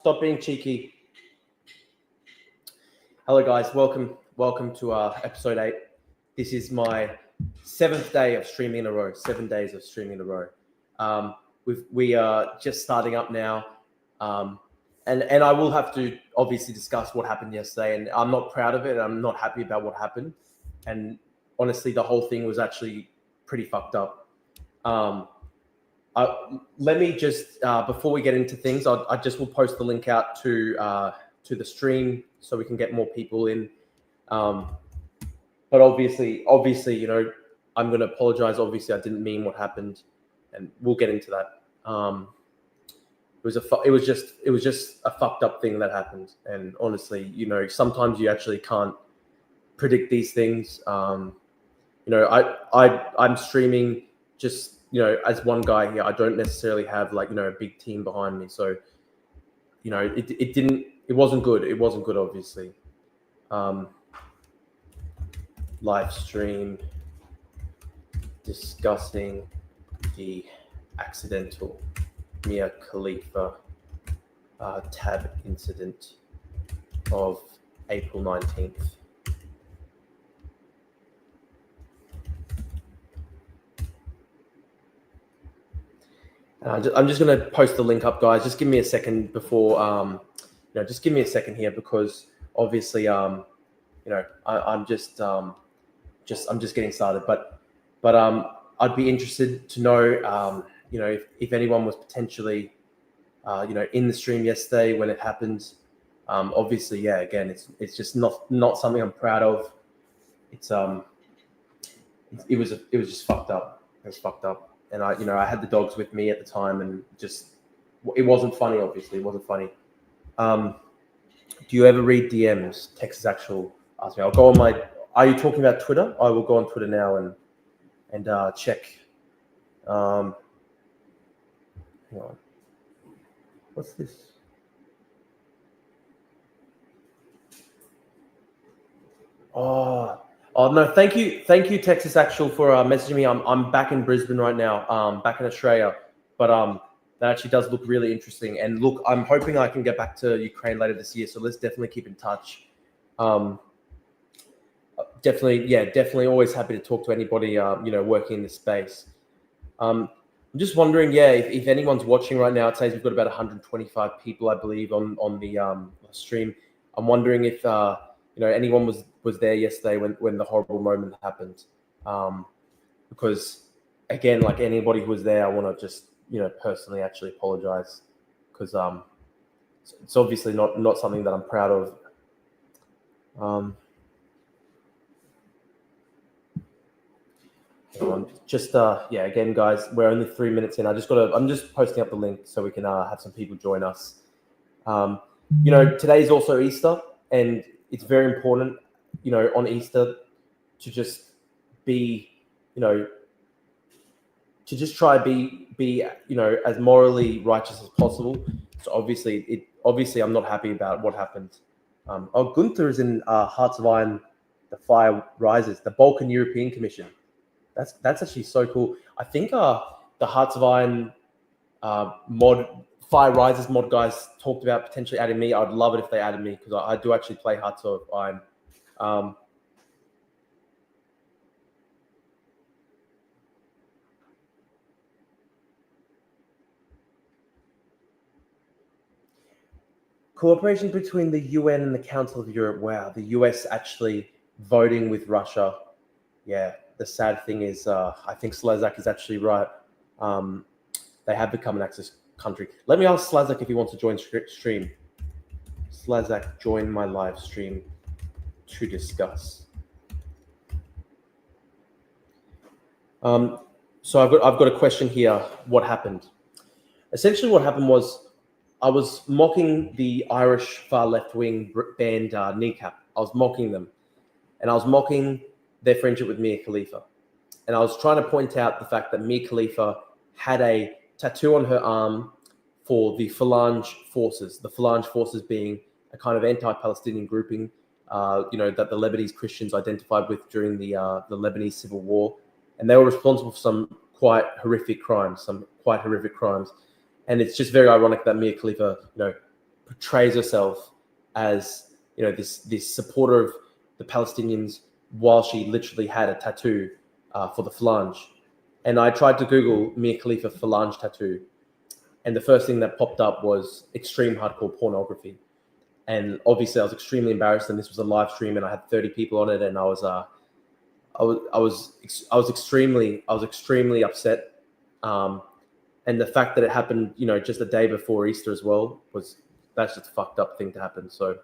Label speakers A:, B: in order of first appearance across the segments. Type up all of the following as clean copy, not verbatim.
A: Stop being cheeky. Hello, guys. Welcome to episode 8. This is my 7th day of streaming in a row. 7 days of streaming in a row. We are just starting up now, and I will have to obviously discuss what happened yesterday. And I'm not proud of it. I'm not happy about what happened. And honestly, the whole thing was actually pretty fucked up. Let me just before we get into things, I just will post the link out to the stream so we can get more people in. But obviously, you know, I'm going to apologize. Obviously, I didn't mean what happened, and we'll get into that. It was just a fucked up thing that happened, and honestly, you know, sometimes you actually can't predict these things. You know, I'm streaming just, you know, as one guy here. I don't necessarily have, like, you know, a big team behind me, so, you know, it wasn't good. It wasn't good, obviously. Live stream discussing the accidental Mia Khalifa tab incident of April 19th. I'm just going to post the link up, guys. Just give me a second before, you know, just give me a second here, because obviously, you know, I'm just getting started. But I'd be interested to know, you know, if anyone was potentially, you know, in the stream yesterday when it happened. Obviously, yeah. Again, it's just not something I'm proud of. It was just fucked up. It was fucked up. And I had the dogs with me at the time, and just, it wasn't funny. Obviously, it wasn't funny. Do you ever read DMs? Texas Actual asked me. I'll go on my. Are you talking about Twitter? I will go on Twitter now and check. Hang on. What's this? Oh no! Thank you, Texas Actual, for messaging me. I'm back in Brisbane right now. Back in Australia, but that actually does look really interesting. And look, I'm hoping I can get back to Ukraine later this year. So let's definitely keep in touch. Definitely always happy to talk to anybody, you know, working in this space. I'm just wondering, yeah, if anyone's watching right now. It says we've got about 125 people, I believe, on the stream. I'm wondering if you know, anyone was there yesterday when the horrible moment happened, because, again, like anybody who was there, I want to just, you know, personally actually apologize, because it's obviously not something that I'm proud of. Yeah, again, guys, we're only 3 minutes in. I'm just posting up the link so we can have some people join us. You know, today is also Easter, and it's very important, you know, on Easter to just be, you know, to just try be, you know, as morally righteous as possible. So obviously I'm not happy about what happened. Gunther is in Hearts of Iron, The Fire Rises, the Balkan European Commission. That's actually so cool. I think the Hearts of Iron mod, Fire Rises mod guys talked about potentially adding me. I'd love it if they added me, because I do actually play Hearts of Iron. Cooperation between the UN and the Council of Europe. Wow, the US actually voting with Russia. Yeah, the sad thing is, I think Slazak is actually right. They have become an access country. Let me ask Slazak if he wants to join stream. Slazak, join my live stream to discuss. So I've got a question here. What happened? Essentially, what happened was, I was mocking the Irish far left-wing band Kneecap. I was mocking them, and I was mocking their friendship with Mia Khalifa. And I was trying to point out the fact that Mia Khalifa had a tattoo on her arm for the Falange forces. The Falange forces being a kind of anti-Palestinian grouping, you know, that the Lebanese Christians identified with during the Lebanese civil war, and they were responsible for some quite horrific crimes. And it's just very ironic that Mia Khalifa, you know, portrays herself as, you know, this supporter of the Palestinians while she literally had a tattoo for the phalange. And I tried to Google Mia Khalifa phalange tattoo, and the first thing that popped up was extreme hardcore pornography. And obviously, I was extremely embarrassed. And this was a live stream, and I had 30 people on it, and I was extremely upset. And the fact that it happened, you know, just a day before Easter as well, that's just a fucked up thing to happen. So, do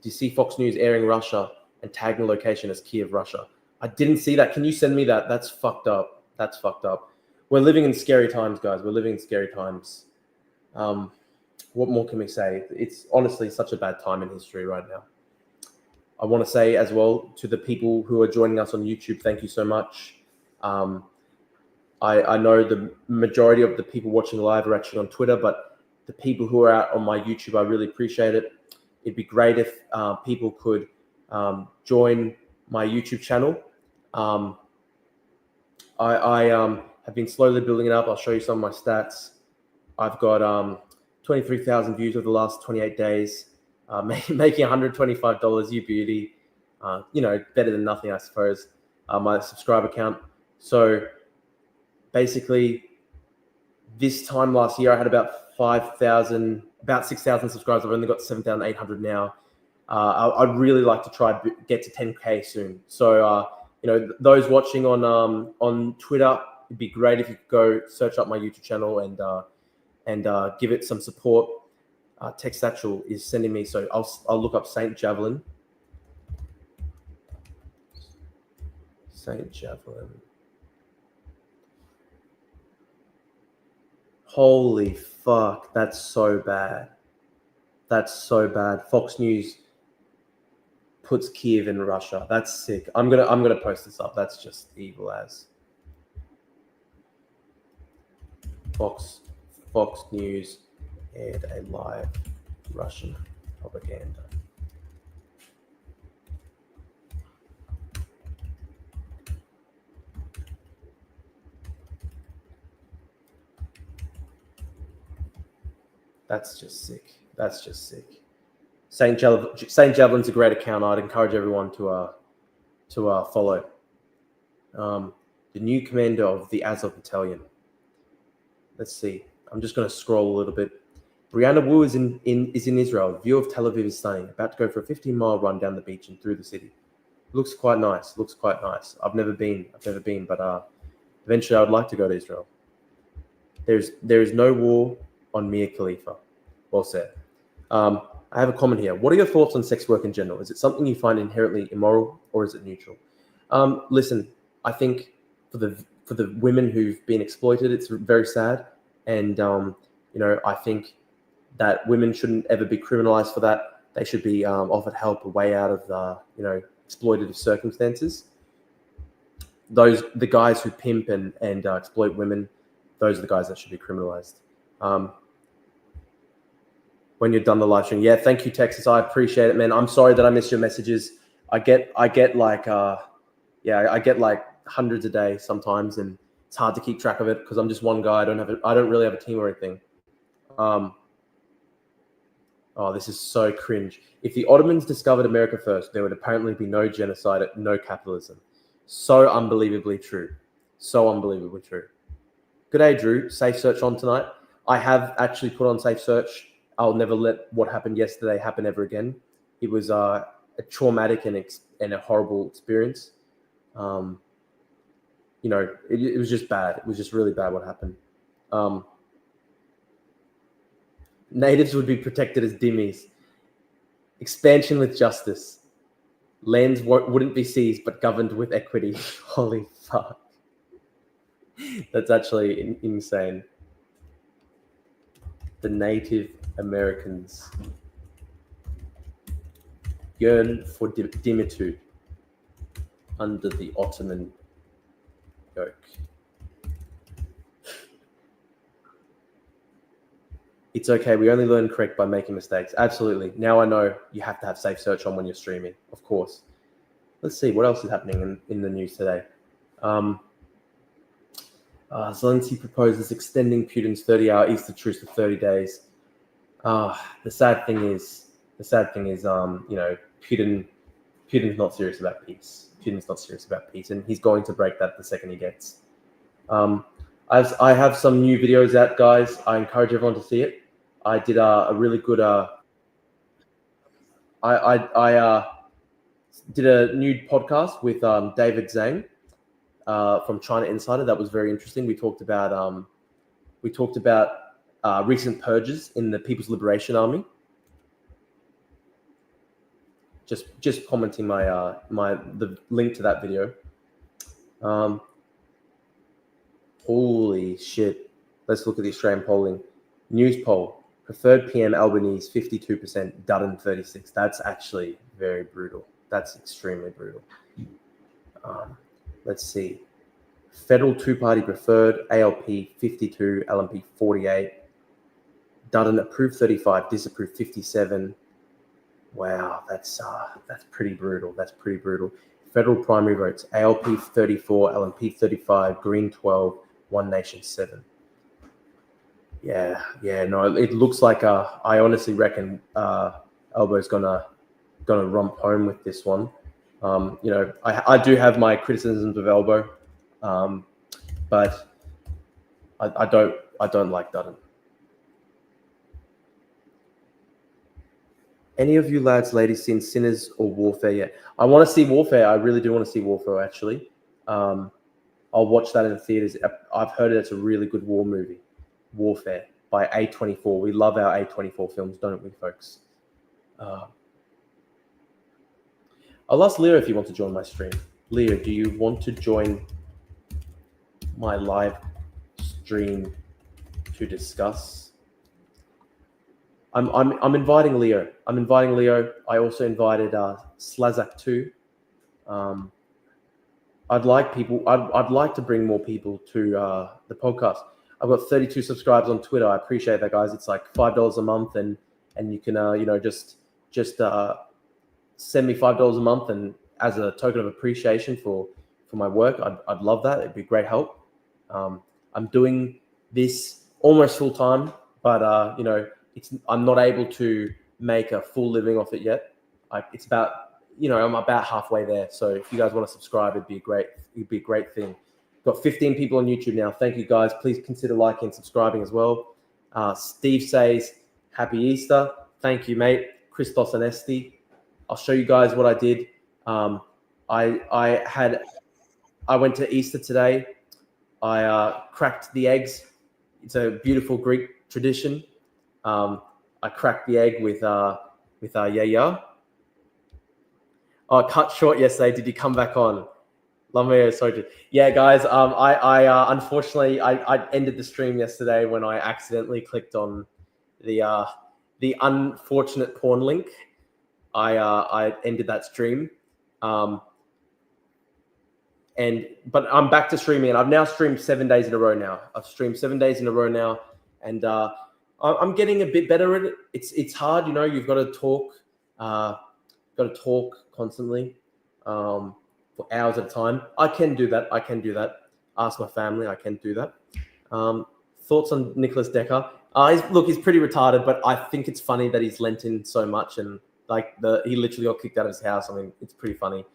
A: you see Fox News airing Russia and tagging the location as Kiev, Russia? I didn't see that. Can you send me that? That's fucked up. That's fucked up. We're living in scary times, guys. We're living in scary times. What more can we say? It's honestly such a bad time in history right now. I want to say as well to the people who are joining us on YouTube, thank you so much. I know the majority of the people watching live are actually on Twitter, but the people who are out on my YouTube, I really appreciate it. It'd be great if people could join my YouTube channel. I have been slowly building it up. I'll show you some of my stats. I've got 23,000 views over the last 28 days, making $125, you beauty. You know, better than nothing, I suppose. My subscriber count. So basically, this time last year, I had about 6,000 subscribers. I've only got 7,800 now. I'd really like to try get to 10K soon. So, you know, those watching on Twitter, it'd be great if you could go search up my YouTube channel and give it some support. Tech Satchel is sending me, so I'll look up Saint Javelin. Saint Javelin. Holy fuck, that's so bad. That's so bad. Fox News puts Kiev in Russia. That's sick. I'm gonna post this up. That's just evil as. Fox News aired a live Russian propaganda. That's just sick. That's just sick. Saint Javelin's a great account. I'd encourage everyone to follow. The new commander of the Azov Battalion. Let's see. I'm just going to scroll a little bit. Brianna Wu is in Israel. View of Tel Aviv is stunning. About to go for a 15-mile run down the beach and through the city. Looks quite nice. I've never been, but eventually I would like to go to Israel. There is no war on Mia Khalifa. Well said. I have a comment here. What are your thoughts on sex work in general? Is it something you find inherently immoral, or is it neutral? Listen, I think for the women who've been exploited, it's very sad, and you know, I think that women shouldn't ever be criminalized for that. They should be offered help, a way out of you know, exploitative circumstances. The guys who pimp and exploit women, those are the guys that should be criminalized. When you're done the live stream, yeah, thank you, Texas. I appreciate it, man. I'm sorry that I missed your messages. I get like I get like hundreds a day sometimes, and it's hard to keep track of it because I'm just one guy. I don't really have a team or anything. Oh, this is so cringe. If the Ottomans discovered America first, there would apparently be no genocide, no capitalism. So unbelievably true. So unbelievably true. Good day, Drew. Safe search on tonight. I have actually put on safe search. I'll never let what happened yesterday happen ever again. It was a traumatic and a horrible experience. You know, it was just bad. It was just really bad what happened. Natives would be protected as dhimmis. Expansion with justice. Lands wouldn't be seized, but governed with equity. Holy fuck. That's actually insane. The Native Americans yearn for dimitude under the Ottoman yoke. It's okay. We only learn correct by making mistakes. Absolutely. Now I know you have to have safe search on when you're streaming, of course. Let's see what else is happening in the news today. Zelensky proposes extending Putin's 30-hour Easter truce to 30 days. The sad thing is, Putin's not serious about peace. Putin's not serious about peace, and he's going to break that the second he gets. As I have some new videos out, guys, I encourage everyone to see it. I did a really good. I did a new podcast with David Zhang from China Insider. That was very interesting. We talked about recent purges in the People's Liberation Army. Just commenting the link to that video. Holy shit! Let's look at the Australian polling. News poll: preferred PM Albanese 52%, Dutton 36%. That's actually very brutal. That's extremely brutal. Let's see. Federal two-party preferred: ALP 52, LNP 48. Dutton approved 35, disapproved 57. Wow, that's pretty brutal. That's pretty brutal. Federal primary votes: ALP 34, LNP 35, Green 12, One Nation 7. Yeah, no, it looks like I honestly reckon Albo's gonna romp home with this one. I do have my criticisms of Albo, but I don't like Dutton. Any of you lads, ladies, seen Sinners or Warfare yet? I want to see Warfare. I really do want to see Warfare, actually. I'll watch that in the theaters. I've heard it's a really good war movie. Warfare by A24. We love our A24 films, don't we, folks? I'll ask Leo if you want to join my stream. Leo, do you want to join my live stream to discuss? I'm inviting Leo. I also invited Slazak too. I'd like to bring more people to the podcast. I've got 32 subscribers on Twitter. I appreciate that, guys. It's like $5 a month, and you can just send me $5 a month, and as a token of appreciation for my work, I'd love that. It'd be great help. I'm doing this almost full time, but I'm not able to make a full living off it yet. It's about, I'm about halfway there. So if you guys want to subscribe, it'd be a great thing. Got 15 people on YouTube now. Thank you, guys. Please consider liking and subscribing as well. Steve says, Happy Easter. Thank you, mate. Christos Anesti. I'll show you guys what I did. I went to Easter today. I cracked the eggs. It's a beautiful Greek tradition. I cracked the egg with Yaya. Oh, cut short yesterday. Did you come back on? Sorry. Yeah, guys. I unfortunately I ended the stream yesterday when I accidentally clicked on the unfortunate porn link. I ended that stream. But I'm back to streaming, and I've now streamed 7 days in a row now. And I'm getting a bit better at it. It's hard, you've got to talk constantly for hours at a time. I can do that. Ask my family. I can do that. Thoughts on Nicholas Decker? He's pretty retarded, but I think it's funny that he's lent in so much, and he literally got kicked out of his house. I mean, it's pretty funny.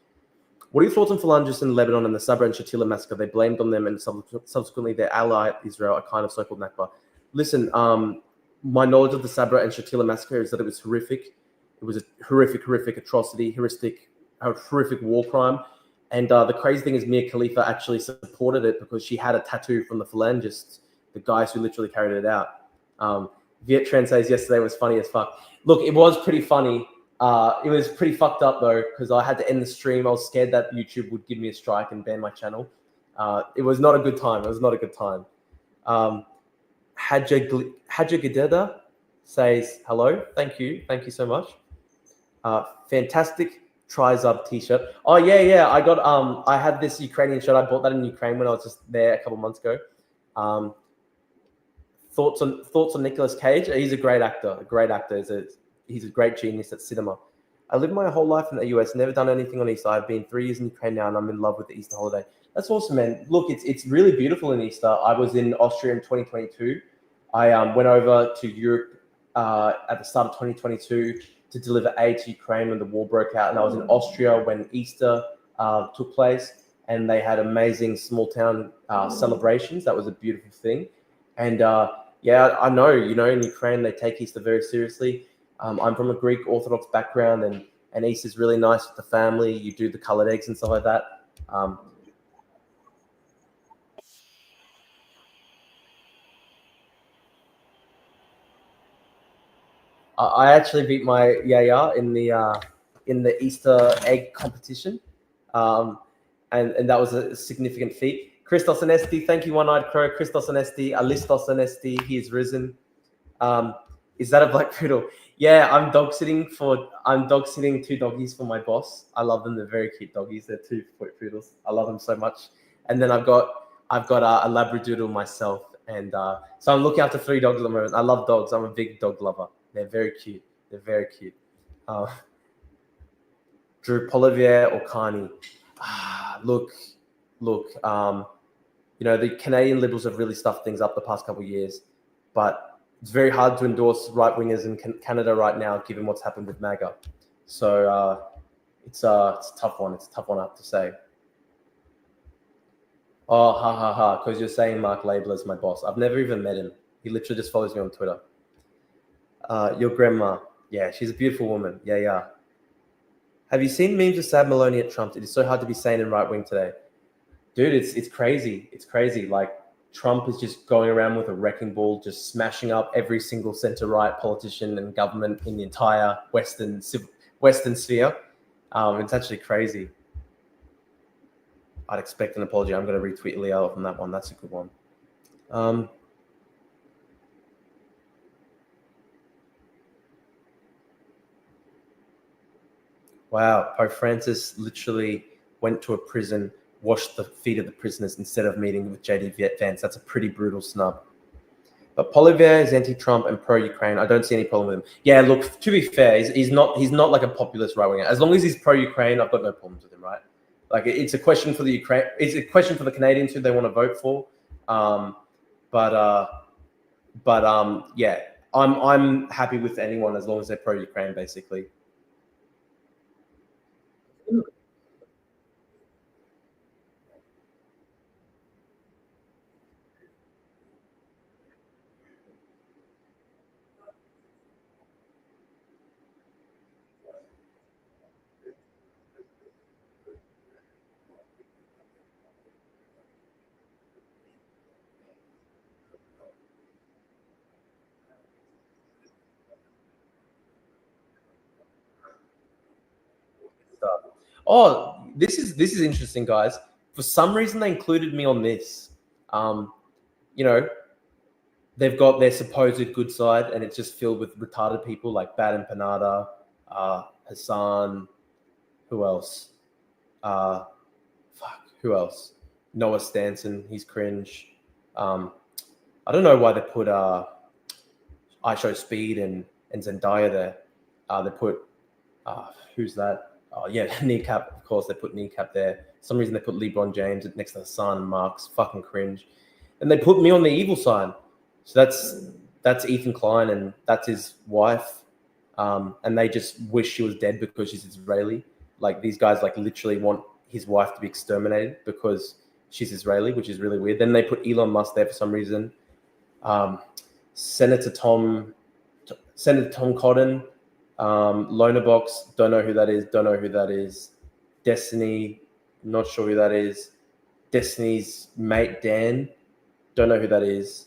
A: What are your thoughts on Phalangists in Lebanon and the Sabra and Shatila massacre? They blamed on them, and subsequently their ally Israel, a kind of so-called Nakba. Listen, my knowledge of the Sabra and Shatila massacre is that it was horrific. It was a horrific atrocity, a horrific war crime. And the crazy thing is Mia Khalifa actually supported it because she had a tattoo from the Phalangists, the guys who literally carried it out. Viet Tran says yesterday was funny as fuck. Look, it was pretty funny. It was pretty fucked up though, because I had to end the stream. I was scared that YouTube would give me a strike and ban my channel. It was not a good time. Hadja Gadeda says hello. Thank you so much. Fantastic Trizub t-shirt. Oh yeah. I got I had this Ukrainian shirt. I bought that in Ukraine when I was just there a couple months ago. Thoughts on Nicolas Cage? He's a great actor. He's a great genius at cinema. I lived my whole life in the US, never done anything on Easter. I've been 3 years in Ukraine now, and I'm in love with the Easter holiday. That's awesome, man. Look, it's really beautiful in Easter. I was in Austria in 2022. I went over to Europe at the start of 2022 to deliver aid to Ukraine when the war broke out. And I was in Austria when Easter took place, and they had amazing small town celebrations. That was a beautiful thing. And yeah, I know, in Ukraine, they take Easter very seriously. I'm from a Greek Orthodox background, and Easter's really nice with the family. You do the colored eggs and stuff like that. I actually beat my yaya in the Easter egg competition, and that was a significant feat. Christos Anesti, thank you, One-Eyed Crow. Christos Anesti, Alistos Anesti, he is risen. Is that a black poodle? Yeah, I'm dog sitting 2 doggies for my boss. I love them. They're very cute doggies. They're 2 poodles. I love them so much. And then I've got a Labradoodle myself, and so I'm looking after 3 dogs at the moment. I love dogs. I'm a big dog lover. They're very cute. Drew Polivier or Carney. Look. The Canadian Liberals have really stuffed things up the past couple of years, but it's very hard to endorse right-wingers in Canada right now, given what's happened with MAGA. So it's a tough one. It's a tough one, I have to say. Oh, ha, because you're saying Mark Label is my boss. I've never even met him. He literally just follows me on Twitter. Your grandma. Yeah, she's a beautiful woman. Yeah. Have you seen memes of Sad Maloney at Trump? It is so hard to be sane and right-wing today. Dude, it's crazy. It's crazy. Like, Trump is just going around with a wrecking ball, just smashing up every single center-right politician and government in the entire Western sphere. It's actually crazy. I'd expect an apology. I'm going to retweet Liel from that one. That's a good one. Wow, Pope Francis literally went to a prison, washed the feet of the prisoners instead of meeting with JD Vance. That's a pretty brutal snub. But Polivier is anti-Trump and pro-Ukraine. I don't see any problem with him. Yeah, look, to be fair, he's not like a populist right-winger. As long as he's pro-Ukraine, I've got no problems with him, right? Like, it's a question for it's a question for the Canadians who they want to vote for. Yeah, I'm happy with anyone as long as they're pro-Ukraine, basically. Oh, this is interesting, guys. For some reason, they included me on this. They've got their supposed good side, and it's just filled with retarded people like Bad and Panada, Hassan. Who else? Who else? Noah Stanton. He's cringe. I don't know why they put I Show Speed and Zendaya there. They put who's that? Oh yeah, Kneecap. Of course, they put Kneecap there. For some reason they put LeBron James next to Hassan Marks. Fucking cringe. And they put me on the evil side. So that's Ethan Klein, and that's his wife. And they just wish she was dead because she's Israeli. Like, these guys like literally want his wife to be exterminated because she's Israeli, which is really weird. Then they put Elon Musk there for some reason. Senator Tom Cotton, Lonerbox, don't know who that is. Destiny, not sure who that is. Destiny's mate Dan, don't know who that is.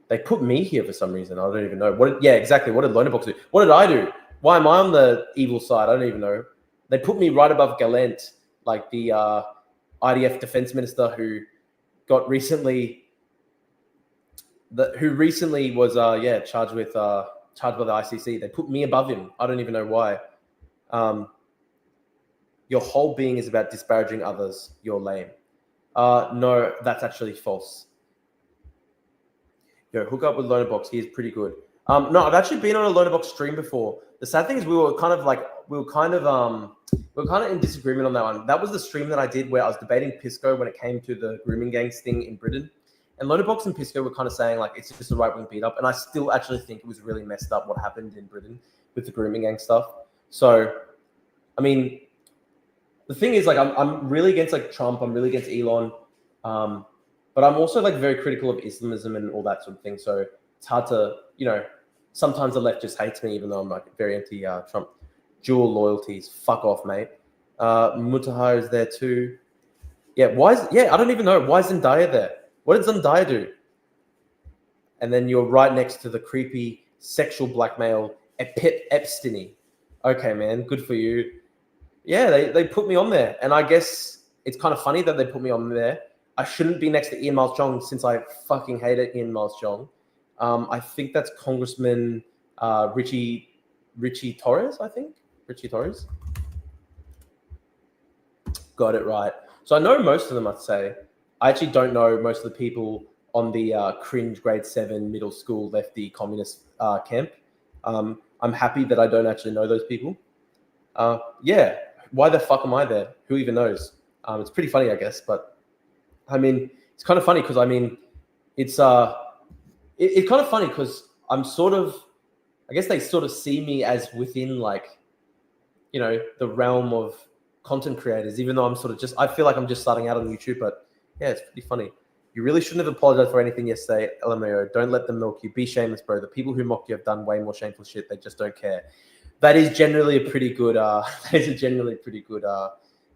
A: They put me here for some reason. I don't even know. Exactly. What did Lonerbox do? What did I do? Why am I on the evil side? I don't even know. They put me right above Gallant, like the IDF defense minister who recently was charged by the ICC. They put me above him. I don't even know why. Your whole being is about disparaging others. You're lame. No, that's actually false. Yo, hook up with Lonerbox. He is pretty good. No, I've actually been on a Lonerbox stream before. The sad thing is we were kind of in disagreement on that one. That was the stream that I did where I was debating Pisco when it came to the grooming gangs thing in Britain. And Loaderbox and Pisco were kind of saying like it's just a right-wing beat up, and I still actually think it was really messed up what happened in Britain with the grooming gang stuff. So, I mean, the thing is, like, I'm really against like Trump. I'm really against Elon, but I'm also like very critical of Islamism and all that sort of thing. So it's hard to, sometimes the left just hates me, even though I'm like very anti-Trump. Dual loyalties, fuck off, mate. Mutahar is there too. Yeah, I don't even know. Why is Zendaya there? What did Zendaya do? And then you're right next to the creepy sexual blackmail Epstein. Okay, man, good for you. Yeah, they put me on there. And I guess it's kind of funny that they put me on there. I shouldn't be next to Ian Miles Chong since I fucking hated Ian Miles Chong. I think that's Congressman Richie Torres, I think. Richie Torres. Got it right. So I know most of them, I'd say. I actually don't know most of the people on the cringe grade 7 middle school lefty communist camp. I'm happy that I don't actually know those people. Yeah, why the fuck am I there? Who even knows? It's pretty funny, I guess. But I mean, it's kind of funny because it's kind of funny because I'm sort of, I guess they sort of see me as within like, the realm of content creators, even though I'm sort of I feel like I'm just starting out on YouTube, but yeah, it's pretty funny. You really shouldn't have apologized for anything yesterday, LMAO. Don't let them milk you. Be shameless, bro. The people who mocked you have done way more shameful shit. They just don't care. That is generally a pretty good,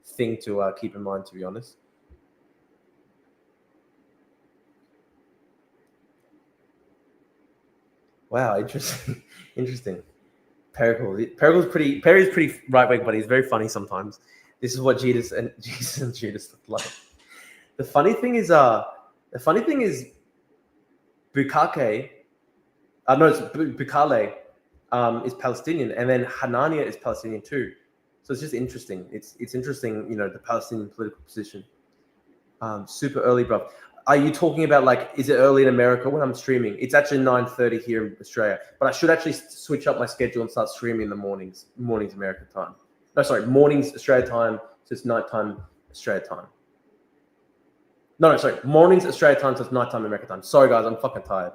A: thing to keep in mind, to be honest. Wow, interesting. Interesting. Perry's pretty right wing, but he's very funny sometimes. This is what Jesus and Judas look like. The funny thing is Bukake, it's Bukale is Palestinian, and then Hanania is Palestinian too. So it's just interesting. It's interesting, the Palestinian political position. Super early, bro. Are you talking about like, is it early in America when I'm streaming? It's actually 9:30 here in Australia, but I should actually switch up my schedule and start streaming in the mornings American time. No, sorry, mornings Australia time, so it's nighttime Australia time. No, sorry, mornings Australia time, so it's nighttime American time. Sorry guys, I'm fucking tired.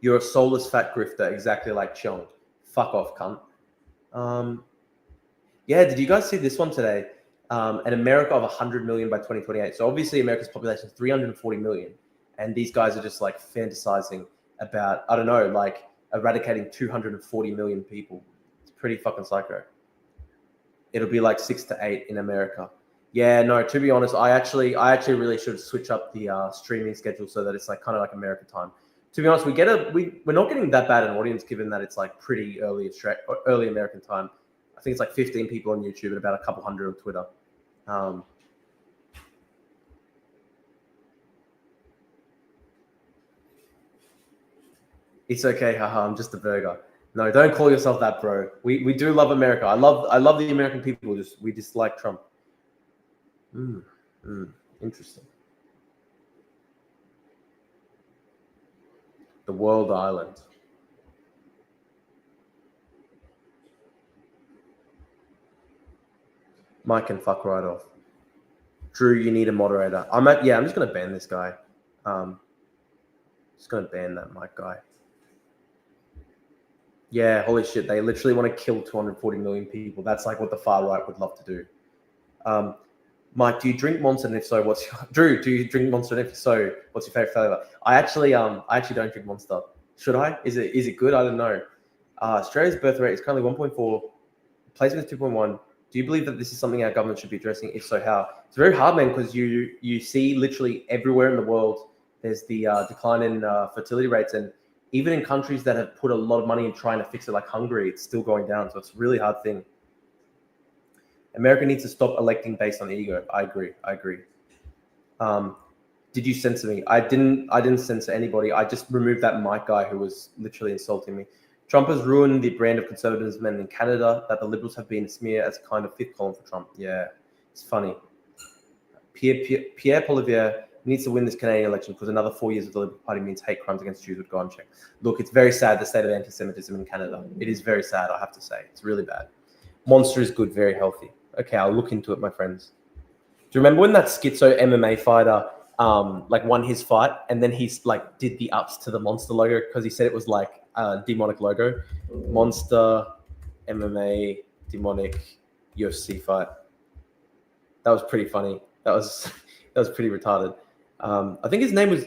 A: You're a soulless fat grifter, exactly like Cheong. Fuck off, cunt. Yeah, did you guys see this one today? An America of 100 million by 2028. So obviously America's population is 340 million. And these guys are just like fantasizing about, I don't know, like eradicating 240 million people. It's pretty fucking psycho. It'll be like 6 to 8 in America. Yeah, no, to be honest, I actually really should switch up the streaming schedule so that it's like kind of like American time. To be honest, we're not getting that bad an audience given that it's like pretty early American time. I think it's like 15 people on YouTube and about a couple hundred on Twitter. It's okay, haha. I'm just a burger. No, don't call yourself that, bro. We do love America. I love the American people. We dislike Trump. Interesting. The World Island. Mike can fuck right off. Drew, you need a moderator. I'm just gonna ban this guy. Just gonna ban that Mike guy. Yeah, holy shit, they literally want to kill 240 million people. That's like what the far right would love to do. Mike, do you drink Monster? And if so, Drew, do you drink Monster? And if so, what's your favorite flavor? I actually don't drink Monster. Should I? Is it good? I don't know. Australia's birth rate is currently 1.4. Placement is 2.1. Do you believe that this is something our government should be addressing? If so, how? It's very hard, man, because you see literally everywhere in the world there's the decline in fertility rates, and even in countries that have put a lot of money in trying to fix it, like Hungary, it's still going down. So it's a really hard thing. America needs to stop electing based on ego. I agree. Did you censor me? I didn't censor anybody. I just removed that Mike guy who was literally insulting me. Trump has ruined the brand of conservatism, and in Canada, that the Liberals have been a smear as a kind of fifth column for Trump. Yeah, it's funny. Pierre Poilievre needs to win this Canadian election because another 4 years of the Liberal Party means hate crimes against Jews would go unchecked. Look, it's very sad, the state of anti-Semitism in Canada. It is very sad, I have to say. It's really bad. Monster is good, very healthy. Okay, I'll look into it, my friends. Do you remember when that schizo MMA fighter like won his fight, and then he's like did the ups to the Monster logo because he said it was like a demonic logo. Monster MMA demonic UFC fight. That was pretty funny. That was pretty retarded. I think his name was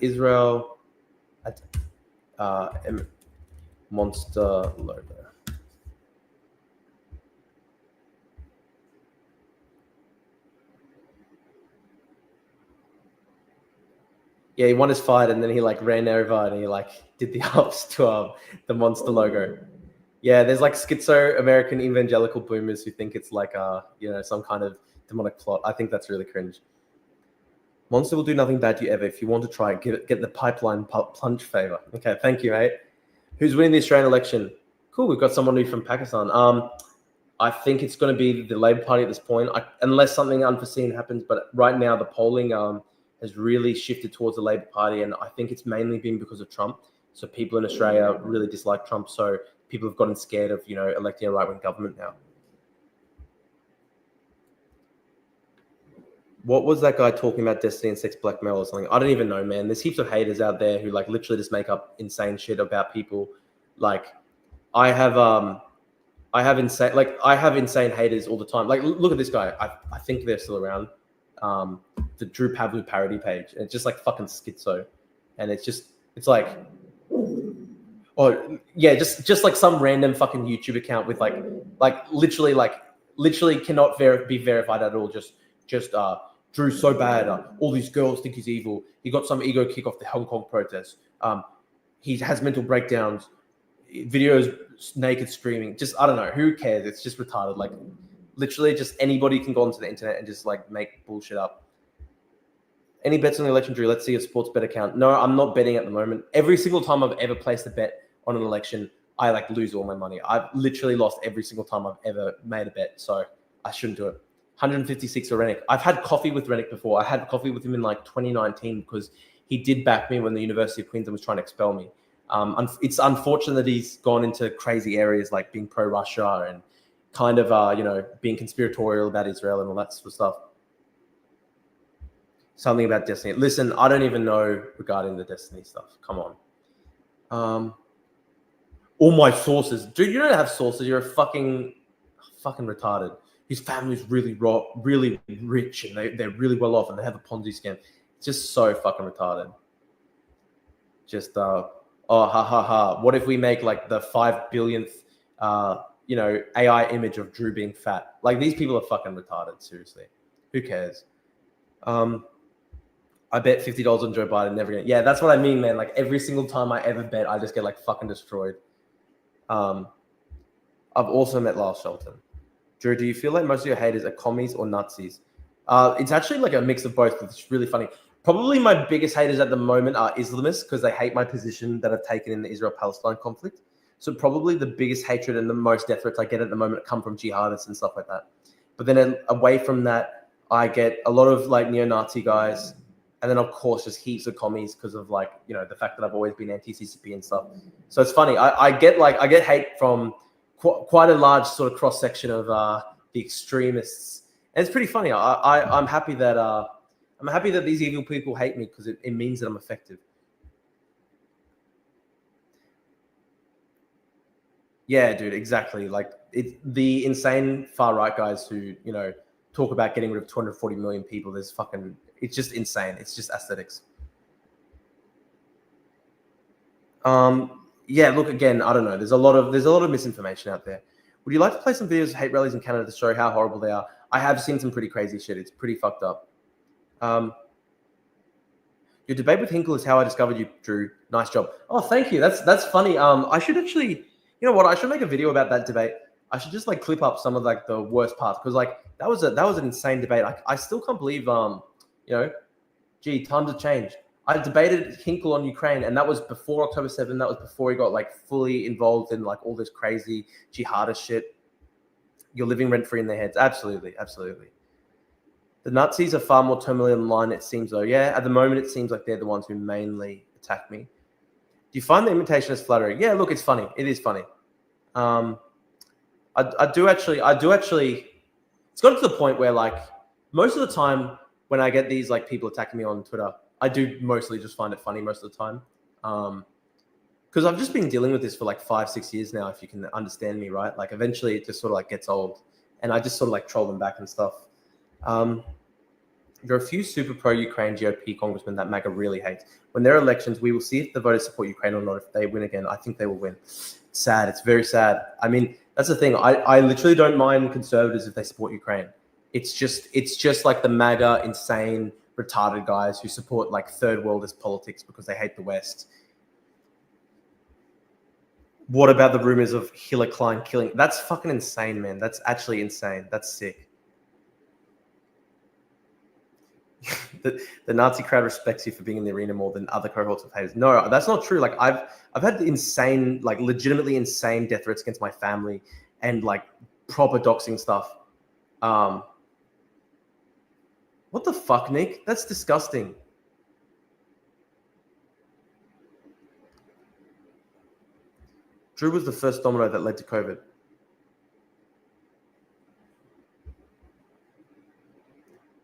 A: Israel. Monster logo. Yeah, he won his fight, and then he like ran over and he like did the ups to the Monster logo. Yeah, there's like schizo American evangelical boomers who think it's like some kind of demonic plot. I think that's really cringe. Monster will do nothing bad to you ever. If you want to try it, get the pipeline plunge favor. Okay, thank you, mate. Who's winning the Australian election? Cool, we've got someone new from Pakistan. I think it's going to be the Labor Party at this point, unless something unforeseen happens. But right now, the polling has really shifted towards the Labor Party, and I think it's mainly been because of Trump. So people in Australia really dislike Trump. So people have gotten scared of electing a right-wing government now. What was that guy talking about Destiny and sex blackmail or something? I don't even know, man. There's heaps of haters out there who like literally just make up insane shit about people. Like I have insane haters all the time. Like look at this guy. I think they're still around. The Drew Pavlu parody page. And it's just like fucking schizo. And it's like just like some random fucking YouTube account with like literally cannot be verified at all. Just Drew's so bad. All these girls think he's evil. He got some ego kick off the Hong Kong protests. He has mental breakdowns. Videos naked screaming. Just I don't know. Who cares? It's just retarded. Like literally, just anybody can go onto the internet and just like make bullshit up. Any bets on the election, Drew? Let's see your sports bet account. No, I'm not betting at the moment. Every single time I've ever placed a bet on an election, I like lose all my money. I've literally lost every single time I've ever made a bet. So I shouldn't do it. 156 for Rennick. I've had coffee with Rennick before. I had coffee with him in like 2019 because he did back me when the University of Queensland was trying to expel me. It's unfortunate that he's gone into crazy areas like being pro-Russia and kind of, being conspiratorial about Israel and all that sort of stuff. Something about Destiny. Listen, I don't even know regarding the Destiny stuff. Come on. All my sources. Dude, you don't have sources. You're a fucking retarded. His family's really rich and they're really well off and they have a Ponzi scheme. It's just so fucking retarded. Just, what if we make like the 5 billionth, AI image of Drew being fat? Like these people are fucking retarded, seriously. Who cares? I bet $50 on Joe Biden, never again. Yeah, that's what I mean, man. Like every single time I ever bet, I just get like fucking destroyed. I've also met Lyle Shelton. Drew, do you feel like most of your haters are commies or Nazis? It's actually like a mix of both. It's really funny. Probably my biggest haters at the moment are Islamists because they hate my position that I've taken in the Israel-Palestine conflict. So probably the biggest hatred and the most death threats I get at the moment come from jihadists and stuff like that. But then away from that, I get a lot of like neo-Nazi guys. And then of course just heaps of commies because of like, the fact that I've always been anti-CCP and stuff. So it's funny. I get hate from quite a large sort of cross section of the extremists, and it's pretty funny. I'm happy that these evil people hate me because it means that I'm effective. Yeah, dude, exactly. Like the insane far right guys who talk about getting rid of 240 million people. It's just insane. It's just aesthetics. Yeah, look, again, I don't know. There's a lot of misinformation out there. Would you like to play some videos of hate rallies in Canada to show how horrible they are? I have seen some pretty crazy shit. It's pretty fucked up. Your debate with Hinkle is how I discovered you, Drew. Nice job. Oh, thank you. That's funny. I should actually, I should make a video about that debate. I should just like clip up some of like the worst parts because like that was an insane debate. I still can't believe times have changed. I debated Hinkle on Ukraine, and that was before October 7. That was before he got like fully involved in like all this crazy jihadist shit. You're living rent free in their heads. Absolutely, absolutely. The Nazis are far more terminally in line, it seems, though. Yeah, at the moment, it seems like they're the ones who mainly attack me. Do you find the imitation as flattering? Yeah, look, it's funny. It is funny. I do actually. It's gotten to the point where like most of the time when I get these like people attacking me on Twitter, I do mostly just find it funny most of the time. Because I've just been dealing with this for like 5-6 years now, if you can understand me, right? Like eventually it just sort of like gets old, and I just sort of like troll them back and stuff. There are a few super pro-Ukraine GOP congressmen that MAGA really hates. When there are elections, we will see if the voters support Ukraine or not. If they win again, I think they will win. Sad. It's very sad. I mean, that's the thing. I literally don't mind conservatives if they support Ukraine. It's just like the MAGA insane retarded guys who support like third worldist politics because they hate the West. What about the rumors of Hillary Klein killing? That's fucking insane, man. That's actually insane. That's sick. The Nazi crowd respects you for being in the arena more than other cohorts of haters. No, that's not true. Like I've had insane, like legitimately insane death threats against my family and like proper doxing stuff. What the fuck, Nick? That's disgusting. Drew was the first domino that led to COVID.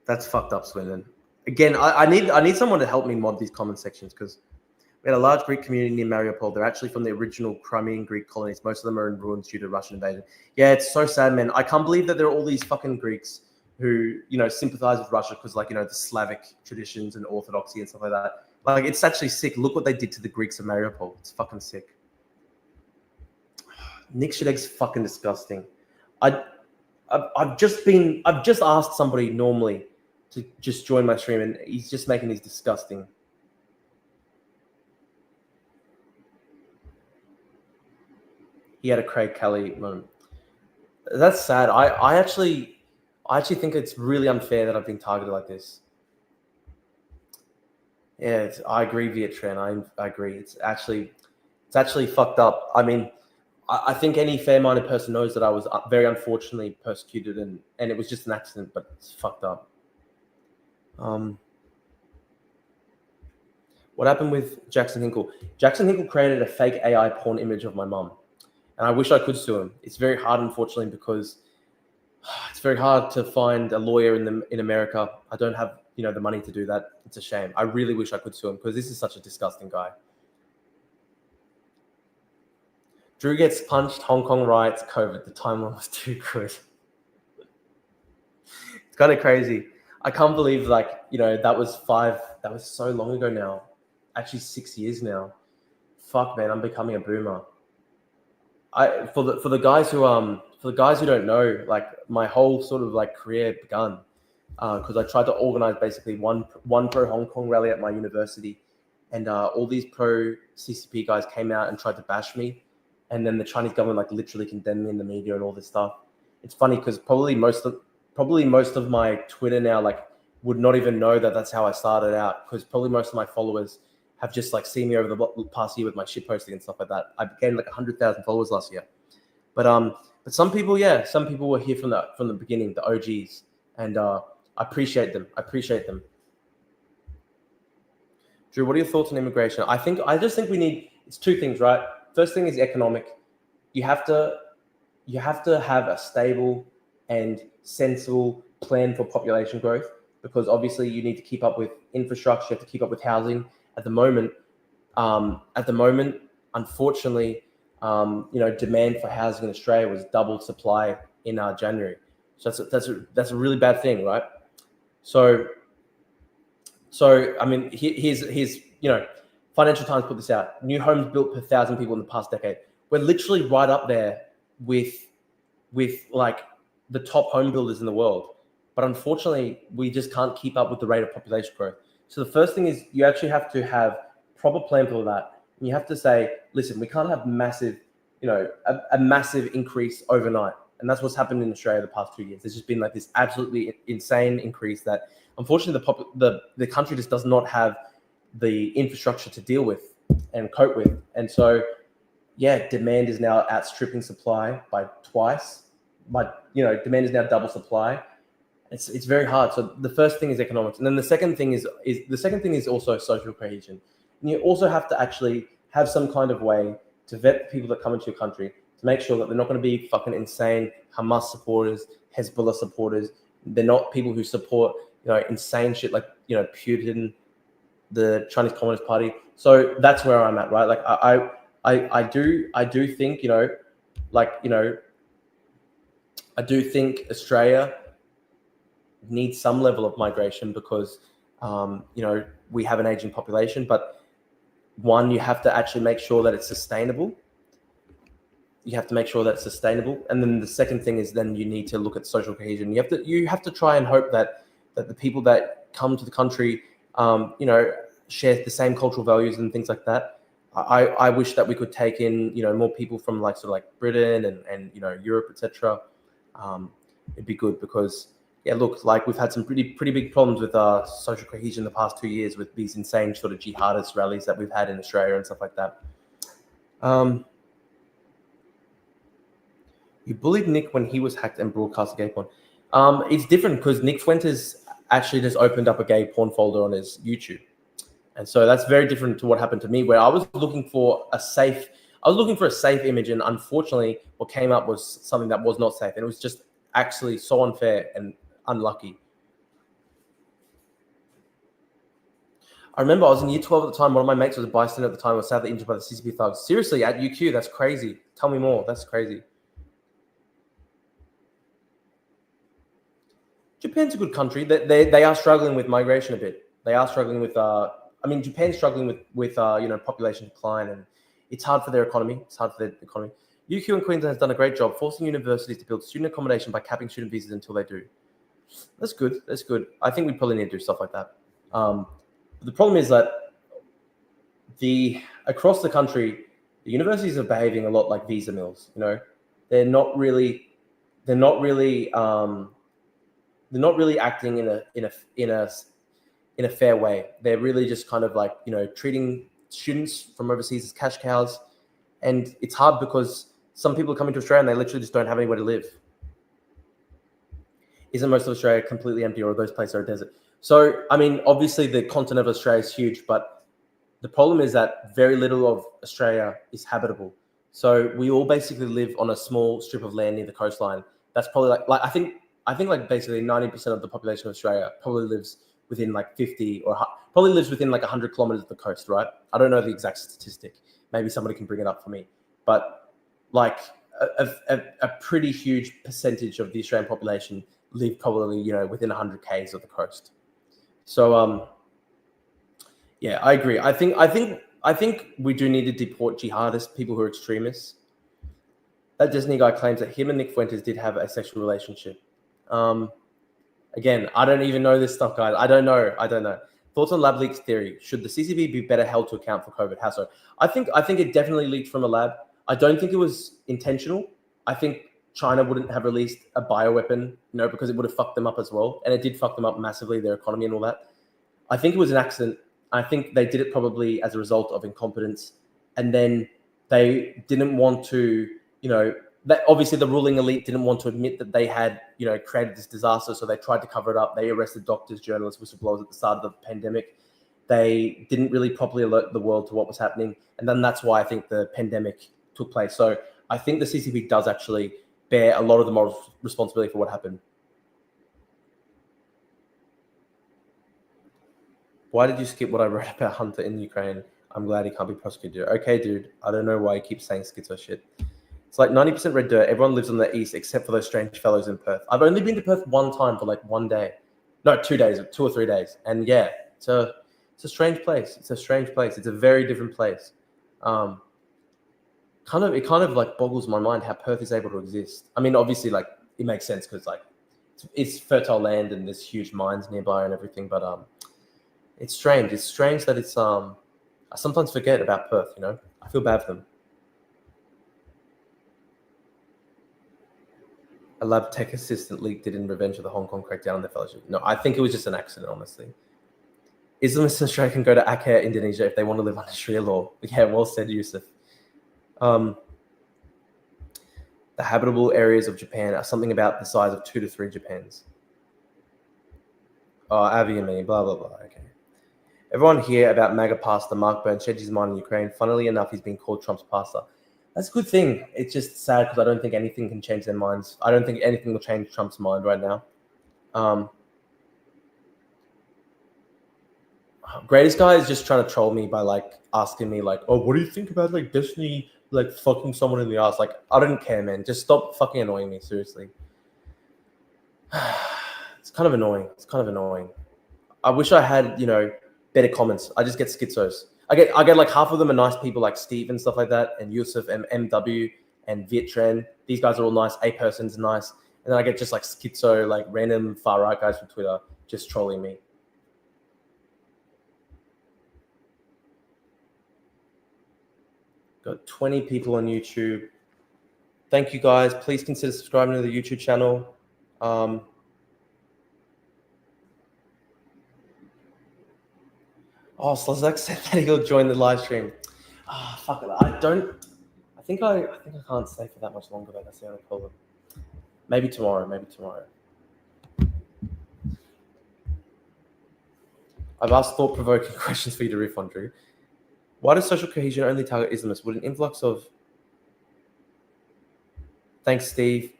A: That's fucked up, Swindon. Again, I need someone to help me mod these comment sections because we had a large Greek community near Mariupol. They're actually from the original Crimean Greek colonies. Most of them are in ruins due to Russian invasion. Yeah, it's so sad, man. I can't believe that there are all these fucking Greeks who, you know, sympathize with Russia because, like, you know, the Slavic traditions and orthodoxy and stuff like that. Like, it's actually sick. Look what they did to the Greeks of Mariupol. It's fucking sick. Nick Shedeg's fucking disgusting. I've just asked somebody normally to just join my stream, and he's just making these disgusting. He had a Craig Kelly moment. That's sad. I actually think it's really unfair that I've been targeted like this. Yeah, I agree, Vietran. I agree. It's actually fucked up. I mean, I think any fair-minded person knows that I was very unfortunately persecuted, and it was just an accident, but it's fucked up. What happened with Jackson Hinkle? Jackson Hinkle created a fake AI porn image of my mum, and I wish I could sue him. It's very hard, unfortunately, because it's very hard to find a lawyer in America. I don't have, you know, the money to do that. It's a shame. I really wish I could sue him because this is such a disgusting guy. Drew gets punched, Hong Kong riots, COVID. The timeline was too good. It's kind of crazy. I can't believe, like, you know, that was so long ago now. Actually 6 years now. Fuck, man, I'm becoming a boomer. For the guys who don't know, like, my whole sort of like career begun because I tried to organize basically one pro Hong Kong rally at my university, and all these pro CCP guys came out and tried to bash me. And then the Chinese government like literally condemned me in the media and all this stuff. It's funny because probably most of my Twitter now like would not even know that that's how I started out, because probably most of my followers have just like seen me over the past year with my shit posting and stuff like that. I gained like 100,000 followers last year. But some people were here from the beginning, the OGs, and I appreciate them. Drew, what are your thoughts on immigration? I just think we need, it's two things, right? First thing is economic. You have to have a stable and sensible plan for population growth, because obviously you need to keep up with infrastructure, you have to keep up with housing. At the moment, unfortunately, you know, demand for housing in Australia was double supply in January. So that's a really bad thing, right? So I mean, here's you know, Financial Times put this out. New homes built per 1,000 people in the past decade. We're literally right up there with like the top home builders in the world. But unfortunately, we just can't keep up with the rate of population growth. So the first thing is you actually have to have proper plan for that. And you have to say, listen, we can't have massive, you know, a massive increase overnight. And that's what's happened in Australia the past 2 years. There's just been like this absolutely insane increase that unfortunately the country just does not have the infrastructure to deal with and cope with. And so, yeah, demand is now outstripping supply by twice. But, you know, demand is now double supply. It's very hard. So the first thing is economics. And then the second thing is also social cohesion. And you also have to actually have some kind of way to vet the people that come into your country to make sure that they're not going to be fucking insane Hamas supporters, Hezbollah supporters. They're not people who support insane shit like Putin, the Chinese Communist Party. So that's where I'm at, right? Like I do think I do think Australia needs some level of migration because we have an aging population, but one, you have to actually make sure that it's sustainable. You have to make sure that's sustainable, and then the second thing is then you need to look at social cohesion. You have to try and hope that the people that come to the country, share the same cultural values and things like that. I wish that we could take in more people from like sort of like Britain and Europe, etc. It'd be good because look, like we've had some pretty big problems with social cohesion the past 2 years with these insane sort of jihadist rallies that we've had in Australia and stuff like that. You bullied Nick when he was hacked and broadcast gay porn. It's different because Nick Fuentes actually just opened up a gay porn folder on his YouTube. And so that's very different to what happened to me, where I was looking for a safe image, and unfortunately what came up was something that was not safe. And it was just actually so unfair and unlucky. I remember I was in year 12 at the time. One of my mates was a bystander at the time, was sadly injured by the CCP thugs. Seriously, at UQ, that's crazy. Tell me more. That's crazy. Japan's a good country. They are struggling with migration a bit. They are struggling with Japan's struggling with population decline, and it's hard for their economy. UQ in Queensland has done a great job forcing universities to build student accommodation by capping student visas until they do. That's good. I think we probably need to do stuff like that. The problem is that across the country, the universities are behaving a lot like visa mills. They're not really acting in a fair way. They're really just kind of like treating students from overseas as cash cows, and it's hard because some people come into Australia and they literally just don't have anywhere to live. Isn't most of Australia completely empty, or those places are a desert? So obviously the continent of Australia is huge, but the problem is that very little of Australia is habitable. So we all basically live on a small strip of land near the coastline. That's probably like I think like basically 90% of the population of Australia probably lives within like 50 or probably lives within like 100 kilometers of the coast, right? I don't know the exact statistic. Maybe somebody can bring it up for me. But like a pretty huge percentage of the Australian population live probably, within 100 Ks of the coast. So, I agree. I think we do need to deport jihadists, people who are extremists. That Disney guy claims that him and Nick Fuentes did have a sexual relationship. Again, I don't even know this stuff, guys. I don't know. Thoughts on lab leaks theory? Should the CCP be better held to account for COVID? How so? I think it definitely leaked from a lab. I don't think it was intentional. I think China wouldn't have released a bioweapon, because it would have fucked them up as well. And it did fuck them up massively, their economy and all that. I think it was an accident. I think they did it probably as a result of incompetence. And then they didn't want to, that obviously the ruling elite didn't want to admit that they had, created this disaster. So they tried to cover it up. They arrested doctors, journalists, whistleblowers at the start of the pandemic. They didn't really properly alert the world to what was happening. And then that's why I think the pandemic took place. So I think the CCP does actually bear a lot of the moral responsibility for what happened. Why did you skip what I wrote about Hunter in Ukraine? I'm glad he can't be prosecuted. Okay, dude. I don't know why you keep saying schizo shit. It's like 90% red dirt. Everyone lives on the east except for those strange fellows in Perth. I've only been to Perth one time for like 1 day. No, 2 days, 2 or 3 days. And yeah, it's a strange place. It's a very different place. It kind of like boggles my mind how Perth is able to exist. I mean, obviously, like it makes sense because like it's fertile land and there's huge mines nearby and everything. But it's strange. It's strange that it's I sometimes forget about Perth. I feel bad for them. A lab tech assistant leaked it in revenge of the Hong Kong crackdown on their fellowship. No, I think it was just an accident, honestly. Islamists in Australia can go to Aceh, Indonesia if they want to live under Sharia law. Yeah, well said, Yusuf. The habitable areas of Japan are something about the size of 2 to 3 Japans. Oh, Avi and me, blah, blah, blah. Okay. Everyone hear about MAGA pastor Mark Burns changed his mind in Ukraine. Funnily enough, he's been called Trump's pastor. That's a good thing. It's just sad because I don't think anything can change their minds. I don't think anything will change Trump's mind right now. Greatest guy is just trying to troll me by like asking me like, oh, what do you think about like Destiny like fucking someone in the ass? Like, I don't care, man. Just stop fucking annoying me, seriously. It's kind of annoying. It's kind of annoying. I wish I had, better comments. I just get schizos. I get like half of them are nice people like Steve and stuff like that, and Yusuf and MW and Vietren. These guys are all nice. A person's nice. And then I get just like schizo, like random far right guys from Twitter just trolling me. Got 20 people on YouTube. Thank you guys. Please consider subscribing to the YouTube channel. Slazak said that he'll join the live stream. Fuck it. I think I can't stay for that much longer though. That's the only problem. Maybe tomorrow. I've asked thought-provoking questions for you to riff on, Drew. Why does social cohesion only target Islamists? Would an influx of... Thanks, Steve.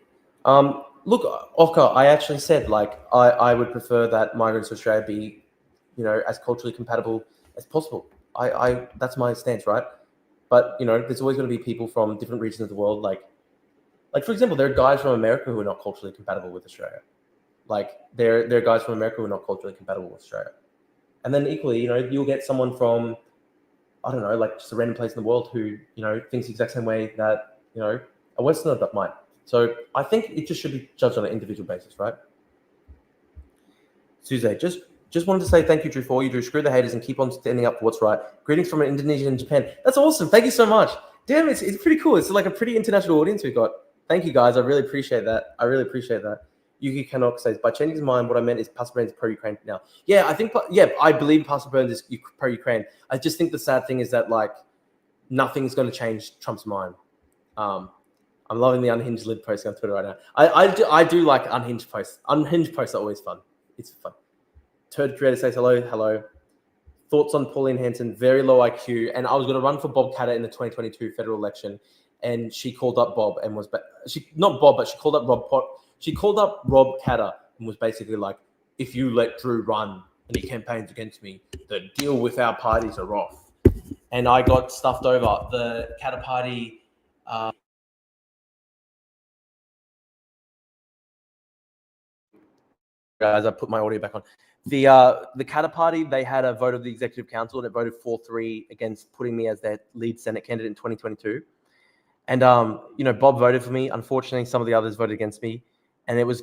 A: Look, Oka, I actually said, like, I would prefer that migrants to Australia be, as culturally compatible as possible. That's my stance, right? But, there's always going to be people from different regions of the world. Like for example, there are guys from America who are not culturally compatible with Australia. Like, there are guys from America who are not culturally compatible with Australia. And then equally, you'll get someone from, I don't know, like just a random place in the world who, thinks the exact same way that, a Westerner that might. So I think it just should be judged on an individual basis, right? Suze, just wanted to say thank you, Drew, for all you do. Screw the haters and keep on standing up for what's right. Greetings from an Indonesian in Japan. That's awesome. Thank you so much. Damn, it's pretty cool. It's like a pretty international audience we've got. Thank you, guys. I really appreciate that. Yuki Kanok says, by changing his mind, what I meant is Pastor Burns is pro-Ukraine now. Yeah, I believe Pastor Burns is pro-Ukraine. I just think the sad thing is that, like, nothing's going to change Trump's mind. I'm loving the unhinged lid post on Twitter right now. I do like unhinged posts. Unhinged posts are always fun. It's fun. Turd Creator says hello. Thoughts on Pauline Hanson, very low IQ. And I was going to run for Bob Katter in the 2022 federal election. And she called up Bob and was... she called up Rob Pot. She called up Rob Katter and was basically like, if you let Drew run and he campaigns against me, the deal with our parties are off. And I got stuffed over. The Katter party... guys, I put my audio back on. The Katter party, they had a vote of the executive council and it voted 4-3 against putting me as their lead Senate candidate in 2022. And, Bob voted for me. Unfortunately, some of the others voted against me. And it was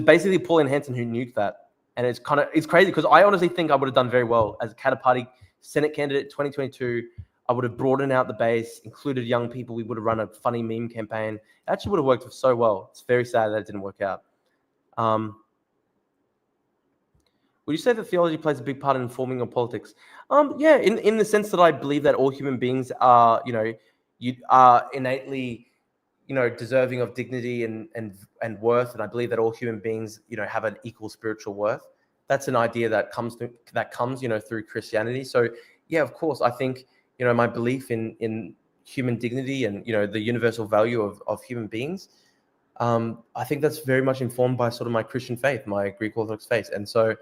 A: basically Pauline Hanson who nuked that. And it's crazy because I honestly think I would have done very well as a Katter party Senate candidate 2022. I would have broadened out the base, included young people. We would have run a funny meme campaign. It actually would have worked so well. It's very sad that it didn't work out. Would you say that theology plays a big part in informing your politics? Yeah, in the sense that I believe that all human beings are, you are innately, deserving of dignity and worth, and I believe that all human beings, have an equal spiritual worth. That's an idea that comes, through Christianity. So yeah, of course, I think, my belief in human dignity and the universal value of human beings. I think that's very much informed by sort of my Christian faith, my Greek Orthodox faith, and so.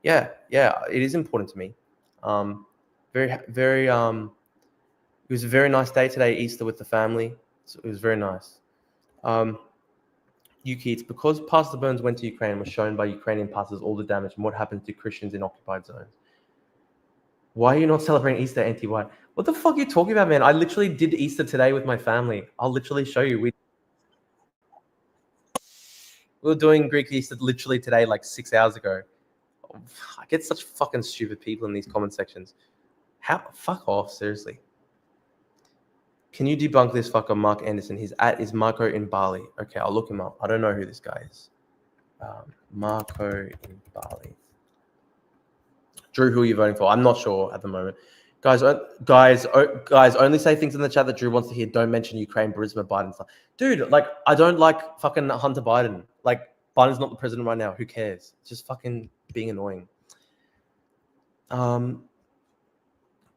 A: Yeah, it is important to me. Very, it was a very nice day today, Easter with the family. So it was very nice. Yuki, it's because Pastor Burns went to Ukraine and was shown by Ukrainian pastors all the damage and what happens to Christians in occupied zones. Why are you not celebrating Easter, anti-white? What the fuck are you talking about, man? I literally did Easter today with my family. I'll literally show you. We were doing Greek Easter literally today, like 6 hours ago. I get such fucking stupid people in these comment sections. Fuck off, seriously. Can you debunk this fucker, Mark Anderson? His @ is Marco in Bali. Okay, I'll look him up. I don't know who this guy is. Marco in Bali. Drew, who are you voting for? I'm not sure at the moment. Guys, only say things in the chat that Drew wants to hear. Don't mention Ukraine, Burisma, Biden stuff. Dude, like, I don't like fucking Hunter Biden. Like, Biden's not the president right now. Who cares? It's just fucking being annoying.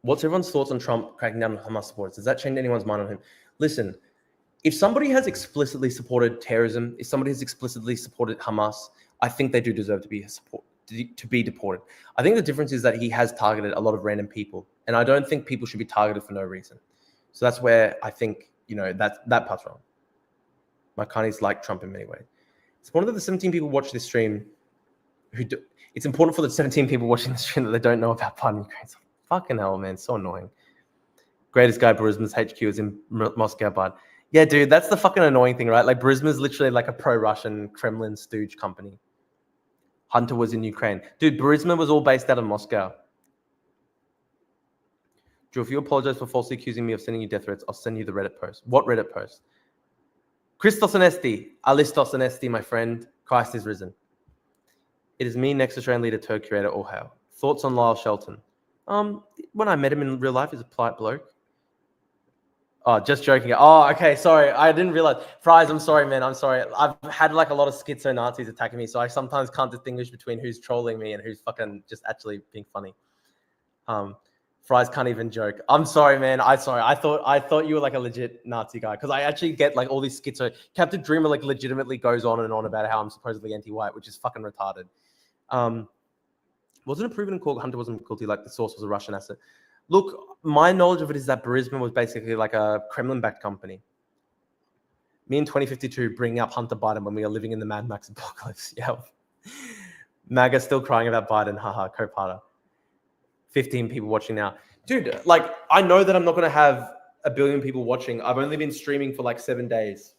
A: What's everyone's thoughts on Trump cracking down on Hamas supporters? Does that change anyone's mind on him? Listen, if somebody has explicitly supported terrorism, if somebody has explicitly supported Hamas, I think they do deserve to be to be deported. I think the difference is that he has targeted a lot of random people, and I don't think people should be targeted for no reason. So that's where I think, that part's wrong. My Kanye's like Trump in many ways. It's one of the 17 people watch this stream it's important for the 17 people watching the stream that they don't know about Biden Ukraine. So fucking hell, man, so annoying. Greatest guy, Burisma's HQ is in Moscow, but yeah, dude, that's the fucking annoying thing, right? Like Burisma's literally like a pro-Russian Kremlin stooge company. Hunter was in Ukraine. Dude, Burisma was all based out of Moscow. Drew, if you apologize for falsely accusing me of sending you death threats, I'll send you the Reddit post. What Reddit post? Christos Anesti, Alistos Anesti, my friend. Christ is risen. It is me, next Australian leader, Turk curator, all hail. Thoughts on Lyle Shelton? When I met him in real life, he's a polite bloke. Oh, just joking. Oh, okay, sorry. I didn't realize. Fries, I'm sorry, man. I'm sorry. I've had like a lot of schizo Nazis attacking me, so I sometimes can't distinguish between who's trolling me and who's fucking just actually being funny. Fries can't even joke. I'm sorry, man. I thought you were like a legit Nazi guy, because I actually get like all these schizo. Captain Dreamer like legitimately goes on and on about how I'm supposedly anti-white, which is fucking retarded. Wasn't it proven in court Hunter wasn't guilty, like the source was a Russian asset? Look, my knowledge of it is that Burisma was basically like a Kremlin-backed company. Me in 2052 bringing up Hunter Biden when we are living in the Mad Max apocalypse. Yeah. MAGA still crying about Biden. Haha, co-parter. 15 people watching now. Dude, like, I know that I'm not going to have 1 billion people watching. I've only been streaming for like 7 days.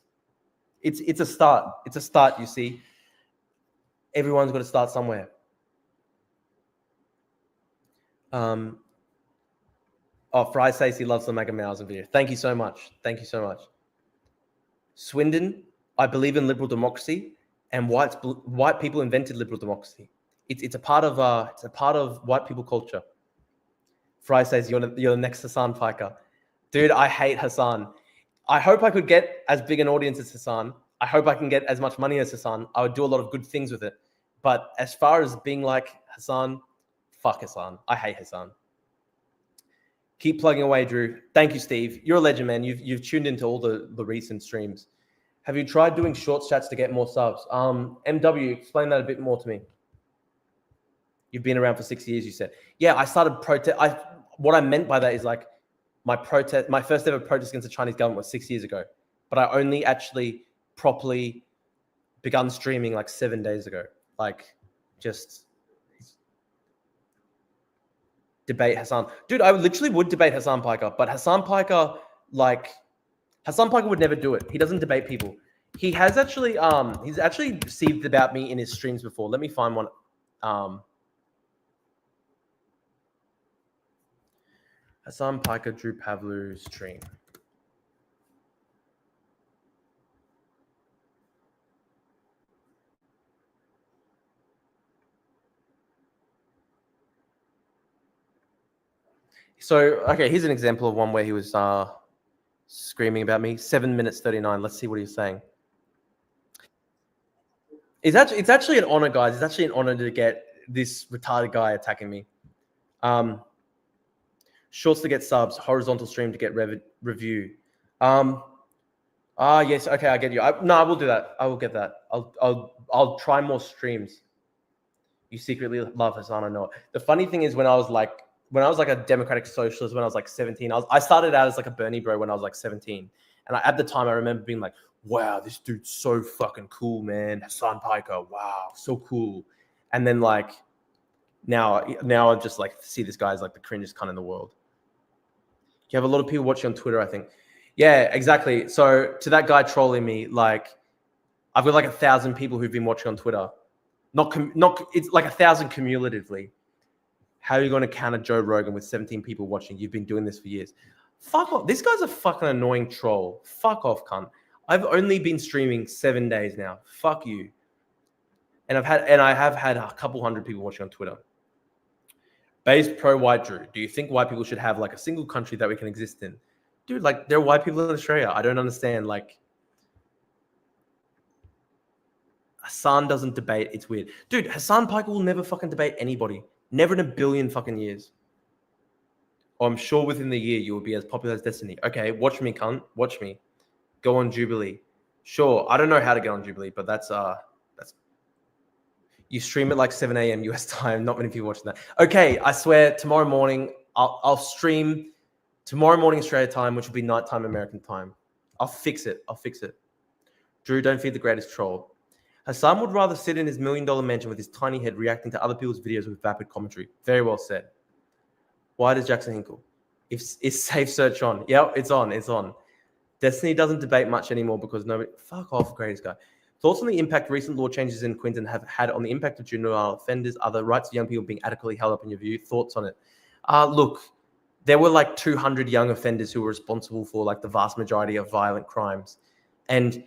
A: It's a start. It's a start, you see. Everyone's got to start somewhere. Fry says he loves the Mega Mouse video. Thank you so much. Thank you so much. Swindon, I believe in liberal democracy, and white people invented liberal democracy. It's a part of white people culture. Fry says you're the next Hassan Piker. Dude, I hate Hassan. I hope I could get as big an audience as Hassan. I hope I can get as much money as Hassan. I would do a lot of good things with it. But as far as being like Hassan, fuck Hassan. I hate Hassan. Keep plugging away, Drew. Thank you, Steve. You're a legend, man. You've tuned into all the recent streams. Have you tried doing short chats to get more subs? MW, explain that a bit more to me. You've been around for 6 years, you said. Yeah, I started protest. What I meant by that is like my first ever protest against the Chinese government was 6 years ago. But I only actually properly begun streaming like 7 days ago. Like, just debate Hassan. Dude, I literally would debate Hassan Piker, but Hassan Piker would never do it. He doesn't debate people. He has actually, he's actually received about me in his streams before. Let me find one. Hassan Piker, Drew Pavlu stream. So, okay, here's an example of one where he was screaming about me. 7 minutes 39. Let's see what he's saying. It's actually an honor, guys. It's actually an honor to get this retarded guy attacking me. Shorts to get subs, horizontal stream to get review. Yes, okay, I get you. I will do that. I will get that. I'll try more streams. You secretly love Hassan, I know it. The funny thing is when I was like a democratic socialist when I was like 17, I started out as like a Bernie bro when I was like 17. And at the time I remember being like, wow, this dude's so fucking cool, man. Hassan Piker, wow, so cool. And then like now I just like see this guy as like the cringiest cunt in the world. You have a lot of people watching on Twitter, I think. Yeah, exactly. So to that guy trolling me, like I've got like 1,000 people who've been watching on Twitter. It's like 1,000 cumulatively. How are you going to counter Joe Rogan with 17 people watching? You've been doing this for years. Fuck off. This guy's a fucking annoying troll. Fuck off, cunt. I've only been streaming 7 days now. Fuck you. And I have had a couple hundred people watching on Twitter. Based pro-white Drew. Do you think white people should have like a single country that we can exist in? Dude, like there are white people in Australia. I don't understand. Like Hassan doesn't debate. It's weird. Dude, Hassan Piker will never fucking debate anybody. Never in a billion fucking years. Oh, I'm sure within the year you will be as popular as Destiny. Okay, watch me, cunt. Watch me. Go on Jubilee. Sure, I don't know how to get on Jubilee, but that's You stream at like 7 a.m. US time. Not many people watching that. Okay, I swear tomorrow morning I'll stream tomorrow morning Australia time, which will be nighttime American time. I'll fix it. Drew, don't feed the greatest troll. Hassan would rather sit in his $1 million mansion with his tiny head reacting to other people's videos with vapid commentary. Very well said. Why does Jackson Hinkle? Is safe search on? Yep, it's on. Destiny doesn't debate much anymore because nobody... Fuck off, greatest guy. Thoughts on the impact recent law changes in Queensland have had on the impact of juvenile offenders? Are the rights of young people being adequately held up in your view? Thoughts on it? Look, there were like 200 young offenders who were responsible for like the vast majority of violent crimes. And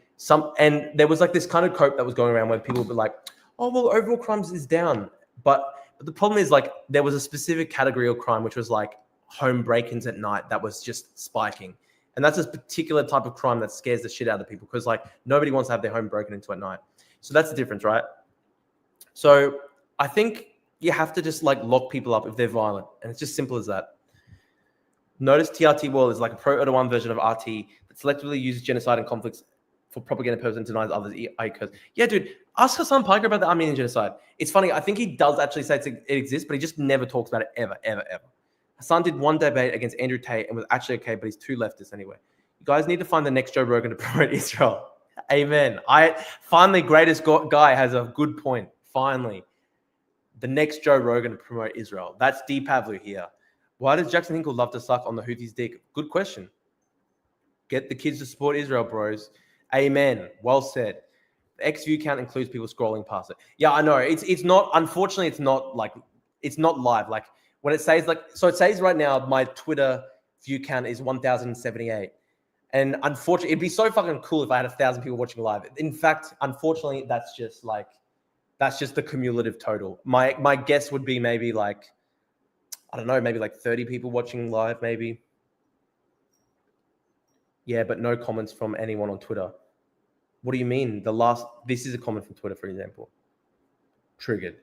A: there was like this kind of cope that was going around where people were like, oh, well, overall crimes is down. But the problem is like there was a specific category of crime, which was like home break-ins at night that was just spiking. And that's a particular type of crime that scares the shit out of people because like nobody wants to have their home broken into at night. So that's the difference, right? So I think you have to just like lock people up if they're violent. And it's just simple as that. Notice TRT World is like a pro-1 version of RT that selectively uses genocide and conflicts for propaganda purposes and denies others. Yeah, dude, ask Hassan Piker about the Armenian genocide. It's funny. I think he does actually say it exists, but he just never talks about it ever. Hassan did one debate against Andrew Tate and was actually okay, but he's too leftist anyway. You guys need to find the next Joe Rogan to promote Israel. Amen. Finally, greatest guy has a good point. Finally, the next Joe Rogan to promote Israel. That's D. Pavlu here. Why does Jackson Hinkle love to suck on the Houthis' dick? Good question. Get the kids to support Israel, bros. Amen. Well said. The X view count includes people scrolling past it. Yeah, I know. It's not. Unfortunately, it's not live. Like when it says so it says right now my Twitter view count is 1,078. And unfortunately, it'd be so fucking cool if I had 1,000 people watching live. In fact, unfortunately, that's just the cumulative total. My guess would be maybe like, I don't know, maybe like 30 people watching live, maybe. Yeah, but no comments from anyone on Twitter. What do you mean? This is a comment from Twitter, for example. Triggered.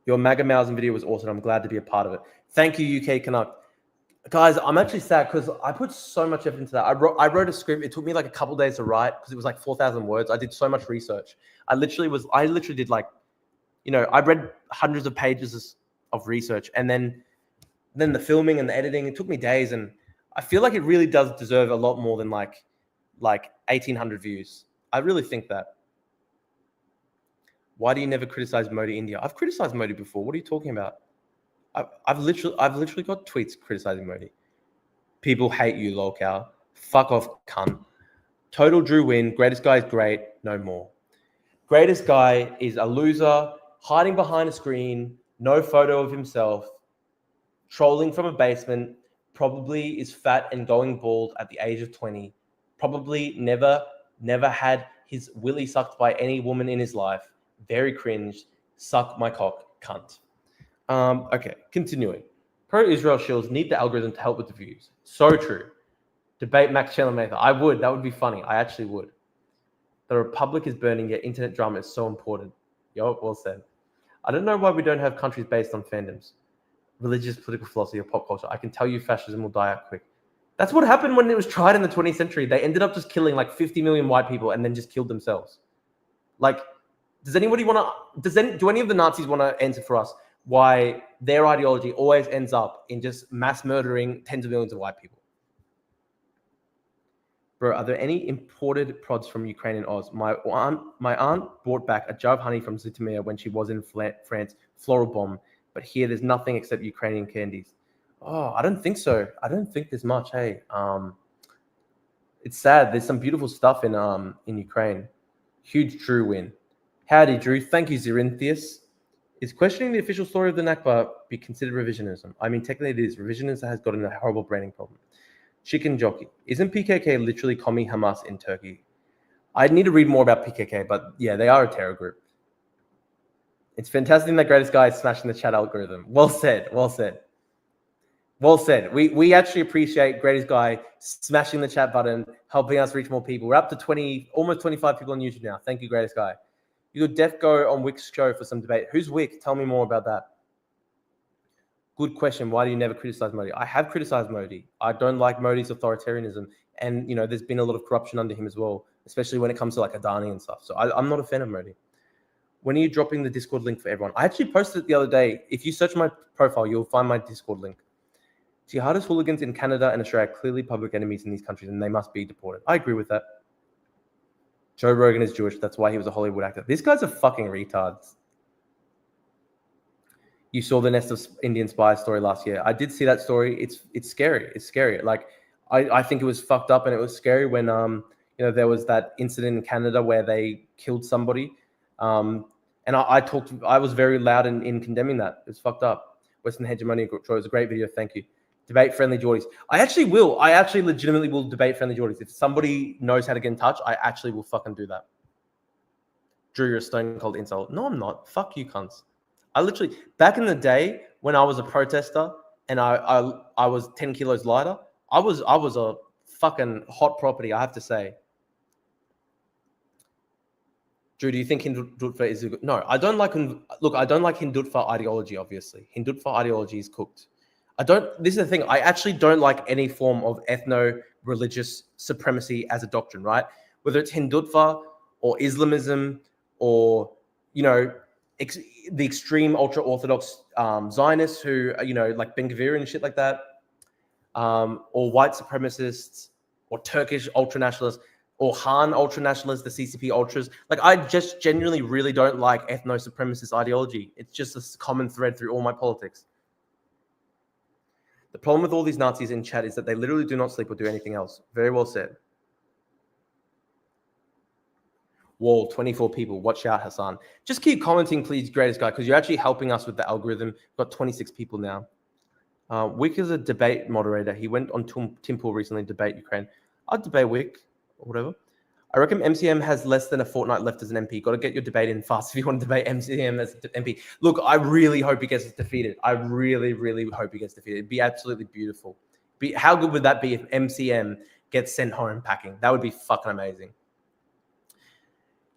A: Your MAGA Mausen video was awesome. I'm glad to be a part of it. Thank you, UK Canuck. Guys, I'm actually sad because I put so much effort into that. I wrote a script. It took me like a couple days to write because it was like 4,000 words. I did so much research. I literally did like, I read hundreds of pages of research, and then the filming and the editing. It took me days, and I feel like it really does deserve a lot more than like 1,800 views. I really think that. Why do you never criticize Modi India? I've criticized Modi before. What are you talking about? I've literally got tweets criticizing Modi. People hate you, lolcow. Fuck off, cunt. Total Drew win. Greatest guy is great. No more. Greatest guy is a loser, hiding behind a screen, no photo of himself, trolling from a basement, probably is fat and going bald at the age of 20, probably never had his willy sucked by any woman in his life. Very cringe. Suck my cock, cunt. Okay, continuing. Pro-Israel shills need the algorithm to help with the views. So true. Debate Max Chellenmather. I would. That would be funny. I actually would. The Republic is burning, yet internet drama is so important. Yo, well said. I don't know why we don't have countries based on fandoms, religious, political philosophy, or pop culture. I can tell you fascism will die out quick. That's what happened when it was tried in the 20th century. They ended up just killing like 50 million white people and then just killed themselves. Like, do any of the Nazis want to answer for us why their ideology always ends up in just mass murdering tens of millions of white people? Bro, are there any imported prods from Ukraine and Oz? My aunt brought back a jar of honey from Zitomir when she was in France, floral bomb. But here there's nothing except Ukrainian candies. Oh, I don't think so. I don't think there's much. Hey, it's sad. There's some beautiful stuff in Ukraine. Huge Drew win. Howdy, Drew. Thank you, Zerinthius. Is questioning the official story of the Nakba be considered revisionism? I mean, technically it is. Revisionism has gotten a horrible branding problem. Chicken jockey. Isn't PKK literally commie Hamas in Turkey? I need to read more about PKK, but yeah, they are a terror group. It's fantastic that greatest guy is smashing the chat algorithm. Well said. Well said. Well said. We actually appreciate greatest guy smashing the chat button, helping us reach more people. We're up to almost 25 people on YouTube now. Thank you, greatest guy. You could def go on Wick's show for some debate. Who's Wick? Tell me more about that. Good question. Why do you never criticize Modi? I have criticized Modi. I don't like Modi's authoritarianism. And, there's been a lot of corruption under him as well, especially when it comes to like Adani and stuff. So I'm not a fan of Modi. When are you dropping the Discord link for everyone? I actually posted it the other day. If you search my profile, you'll find my Discord link. Jihadist hooligans in Canada and Australia are clearly public enemies in these countries, and they must be deported. I agree with that. Joe Rogan is Jewish. That's why he was a Hollywood actor. These guys are fucking retards. You saw the Nest of Indian Spies story last year. I did see that story. It's scary. It's scary. Like I think it was fucked up, and it was scary when there was that incident in Canada where they killed somebody. And I was very loud in condemning that. It's fucked up. Western hegemony. It was a great video. Thank you. Debate friendly Geordies. I actually legitimately will debate friendly Geordies. If somebody knows how to get in touch, I actually will fucking do that. Drew, you're a stone cold insult. No, I'm not. Fuck you, cunts. I literally, back in the day when I was a protester and I was 10 kilos lighter, I was a fucking hot property, I have to say. Drew, do you think Hindutva is a good? No, I don't like. Look, I don't like Hindutva ideology. Obviously, Hindutva ideology is cooked. This is the thing. I actually don't like any form of ethno-religious supremacy as a doctrine, right? Whether it's Hindutva or Islamism or the extreme ultra-Orthodox Zionists who like Ben Gvir and shit like that, or white supremacists, or Turkish ultra-nationalists, or Han ultra-nationalists, the CCP ultras. Like, I just genuinely really don't like ethno-supremacist ideology. It's just a common thread through all my politics. The problem with all these Nazis in chat is that they literally do not sleep or do anything else. Very well said. Wall, 24 people. Watch out, Hassan. Just keep commenting, please, greatest guy, because you're actually helping us with the algorithm. We've got 26 people now. Wick is a debate moderator. He went on Tim Pool recently to debate Ukraine. I'd debate Wick or whatever. I reckon MCM has less than a fortnight left as an MP. Got to get your debate in fast if you want to debate MCM as an MP. Look, I really hope he gets defeated. I really, really hope he gets defeated. It'd be absolutely beautiful. How good would that be if MCM gets sent home packing? That would be fucking amazing.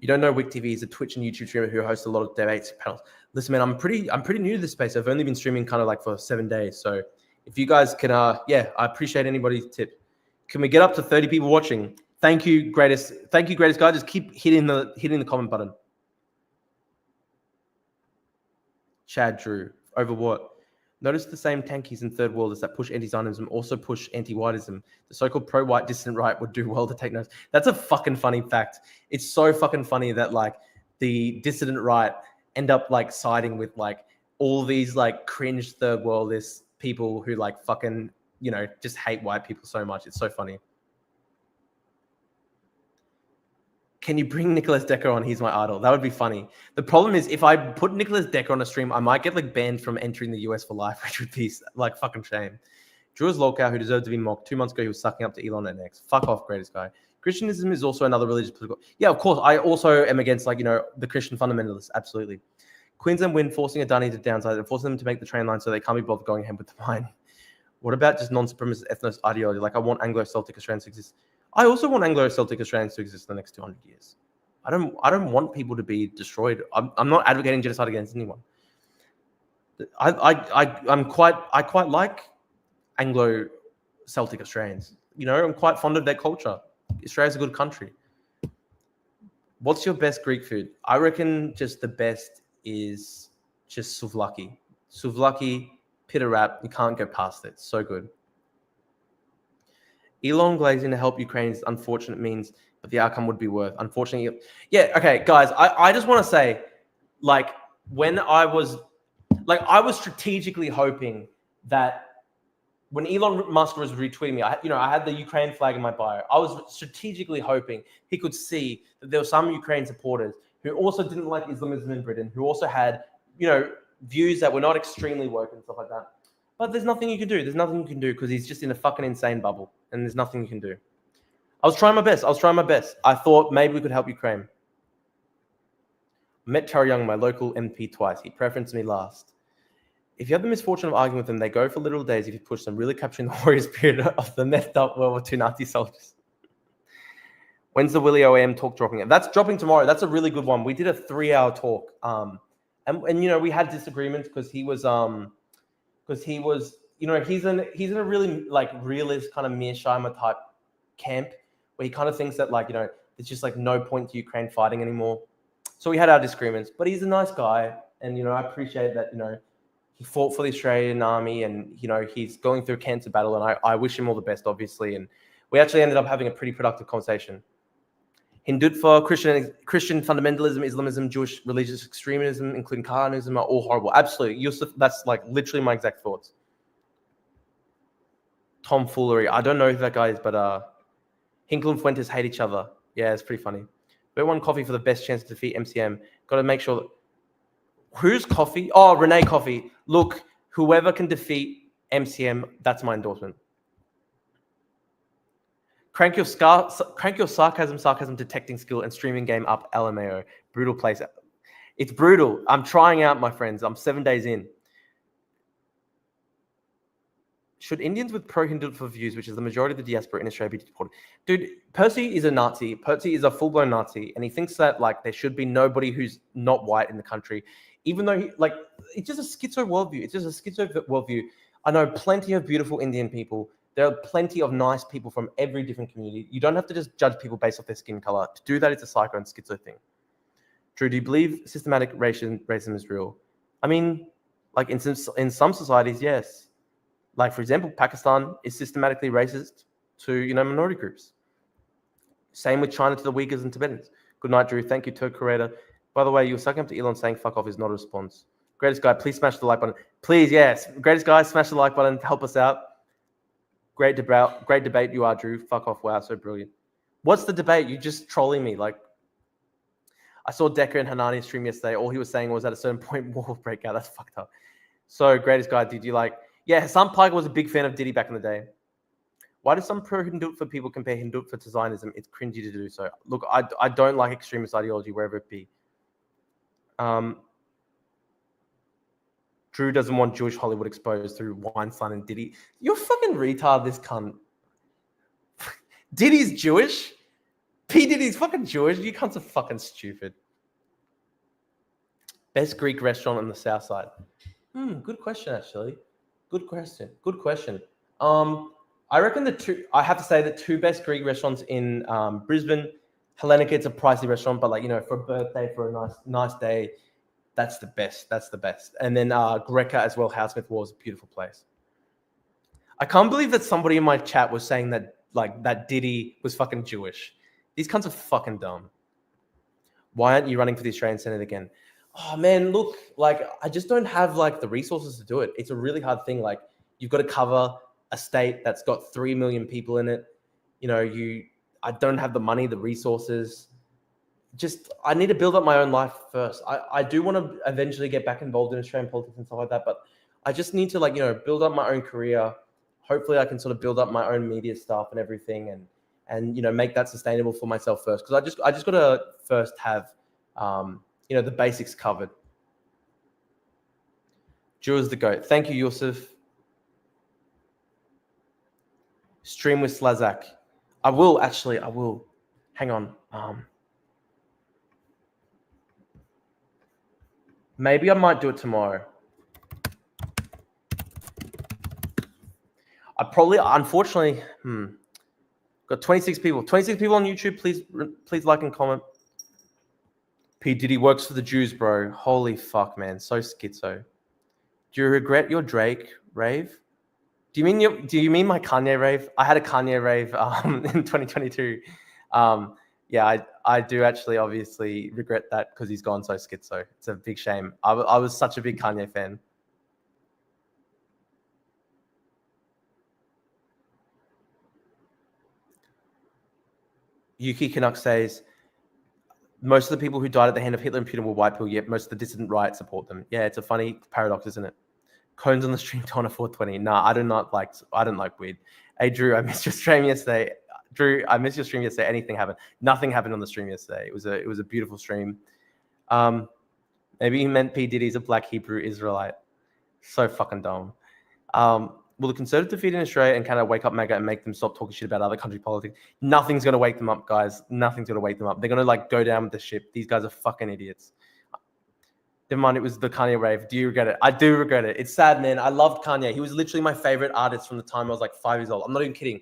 A: You don't know Wick TV is a Twitch and YouTube streamer who hosts a lot of debates panels. Listen, man, I'm pretty new to this space. I've only been streaming kind of like for 7 days. So if you guys can, I appreciate anybody's tip. Can we get up to 30 people watching? Thank you, greatest guy. Just keep hitting the comment button. Chad Drew, over what? Notice the same tankies in third worlders that push anti-Zionism also push anti-whiteism. The so-called pro-white dissident right would do well to take notes. That's a fucking funny fact. It's so fucking funny that like the dissident right end up like siding with like all these like cringe third worldist people who like fucking, just hate white people so much. It's so funny. Can you bring Nicholas Decker on? He's my idol. That would be funny. The problem is if I put Nicholas Decker on a stream, I might get like banned from entering the US for life, which would be like fucking shame. Drew is Lolcow, who deserved to be mocked. 2 months ago, he was sucking up to Elon and X. Fuck off, greatest guy. Christianism is also another religious political. Yeah, of course. I also am against the Christian fundamentalists. Absolutely. Queensland win, forcing Adani to downsize and forcing them to make the train line so they can't be bothered going ahead with the mine. What about just non-supremacist ethnos ideology? Like I want Anglo-Celtic Australians to exist. I also want Anglo-Celtic Australians to exist in the next 200 years. I don't want people to be destroyed. I'm not advocating genocide against anyone. I quite like Anglo-Celtic Australians. I'm quite fond of their culture. Australia's a good country. What's your best Greek food? I reckon just the best is just souvlaki. Souvlaki, pita wrap. You can't go past it. So good. Elon glazing to help Ukraine is unfortunate means, but the outcome would be worth. Unfortunately, yeah. Okay, guys, I just want to say, like, when I was strategically hoping that when Elon Musk was retweeting me, I had the Ukraine flag in my bio. I was strategically hoping he could see that there were some Ukraine supporters who also didn't like Islamism in Britain, who also had, views that were not extremely woke and stuff like that. But there's nothing you can do. There's nothing you can do because he's just in a fucking insane bubble, and there's nothing you can do. I was trying my best. I thought maybe we could help Ukraine. I met Char Young, my local MP, twice. He preferenced me last. If you have the misfortune of arguing with them, they go for little days if you push them, really capturing the warrior spirit of the messed up World War II Nazi soldiers. When's the Willie OAM talk dropping? That's dropping tomorrow. That's a really good one. We did a 3-hour talk. And we had disagreements because he was he's in a really like realist kind of Mearsheimer type camp where he kind of thinks that there's just like no point to Ukraine fighting anymore. So we had our disagreements, but he's a nice guy. And, I appreciate that, he fought for the Australian army and, he's going through a cancer battle. And I wish him all the best, obviously. And we actually ended up having a pretty productive conversation. Hindutva, Christian fundamentalism, Islamism, Jewish religious extremism, including Khanism, are all horrible. Absolutely. Yusuf, that's like literally my exact thoughts. Tomfoolery. I don't know who that guy is, but Hinkle and Fuentes hate each other. Yeah, it's pretty funny. Bet one coffee for the best chance to defeat MCM. Got to make sure that... Who's Coffee? Oh, Renee Coffee. Look, whoever can defeat MCM, that's my endorsement. Crank your sarcasm detecting skill and streaming game up, LMAO. Brutal place. It's brutal. I'm trying out, my friends. I'm 7 days in. Should Indians with pro-Hindutva views, which is the majority of the diaspora in Australia, be deported? Dude, Percy is a Nazi. Percy is a full-blown Nazi, and he thinks that there should be nobody who's not white in the country, even though it's just a schizo worldview. It's just a schizo worldview. I know plenty of beautiful Indian people. There are plenty of nice people from every different community. You don't have to just judge people based off their skin color. To do that, it's a psycho and schizo thing. Drew, do you believe systematic racism is real? I mean, in some societies, yes. For example, Pakistan is systematically racist to, minority groups. Same with China to the Uyghurs and Tibetans. Good night, Drew. Thank you, Turk Creator. By the way, you were sucking up to Elon saying fuck off is not a response. Greatest guy, please smash the like button. Please, yes. Greatest guy, smash the like button to help us out. Great debate you are, Drew. Fuck off. Wow, so brilliant. What's the debate? You're just trolling me. I saw Decker and Hanani stream yesterday. All he was saying was at a certain point, war will break out. That's fucked up. So, greatest guy, did you Yeah, Hassan Piker was a big fan of Diddy back in the day. Why do some pro-Hindutva people compare Hindutva to Zionism? It's cringy to do so. Look, I don't like extremist ideology, wherever it be. Drew doesn't want Jewish Hollywood exposed through Weinstein and Diddy. You're fucking retard, this cunt. Diddy's Jewish? P. Diddy's fucking Jewish? You cunts are fucking stupid. Best Greek restaurant on the south side? Good question, actually. Good question. I reckon I have to say the two best Greek restaurants in Brisbane. Hellenica, it's a pricey restaurant, but for a birthday, for a nice day, that's the best. And then Greca as well, Housemouth Wall is a beautiful place. I can't believe that somebody in my chat was saying that that Diddy was fucking Jewish. These cunts are fucking dumb. Why aren't you running for the Australian Senate again? Oh man, look, I just don't have the resources to do it. It's a really hard thing. You've got to cover a state that's got 3 million people in it. I don't have the money, the resources. I need to build up my own life first. I do want to eventually get back involved in Australian politics and stuff like that, but I just need to build up my own career. Hopefully I can sort of build up my own media stuff and everything and make that sustainable for myself first. Because I just got to first have the basics covered. Drew is the GOAT. Thank you, Yusuf. Stream with Slazak. I will. Hang on. Maybe I might do it tomorrow. Unfortunately, got 26 people. 26 people on YouTube. Please like and comment. P. Diddy works for the Jews, bro. Holy fuck, man. So schizo. Do you regret your Drake rave? Do you mean my Kanye rave? I had a Kanye rave in 2022. Yeah, I do actually obviously regret that because he's gone so schizo. It's a big shame. I was such a big Kanye fan. Yuki Canuck says, most of the people who died at the hand of Hitler and Putin were white people, yet most of the dissident right support them. Yeah, it's a funny paradox, isn't it? Cones on the stream to honor 420. Nah, I don't like weed. Hey, Drew, I missed your stream yesterday. Anything happened? Nothing happened on the stream yesterday. It was a beautiful stream. Maybe he meant P. Diddy's a black Hebrew Israelite. So fucking dumb. Will the Conservatives defeat in Australia and kind of wake up MAGA and make them stop talking shit about other country politics? Nothing's going to wake them up, guys. Nothing's going to wake them up. They're going to go down with the ship. These guys are fucking idiots. Never mind, it was the Kanye rave. Do you regret it? I do regret it. It's sad, man. I loved Kanye. He was literally my favorite artist from the time I was 5 years old. I'm not even kidding.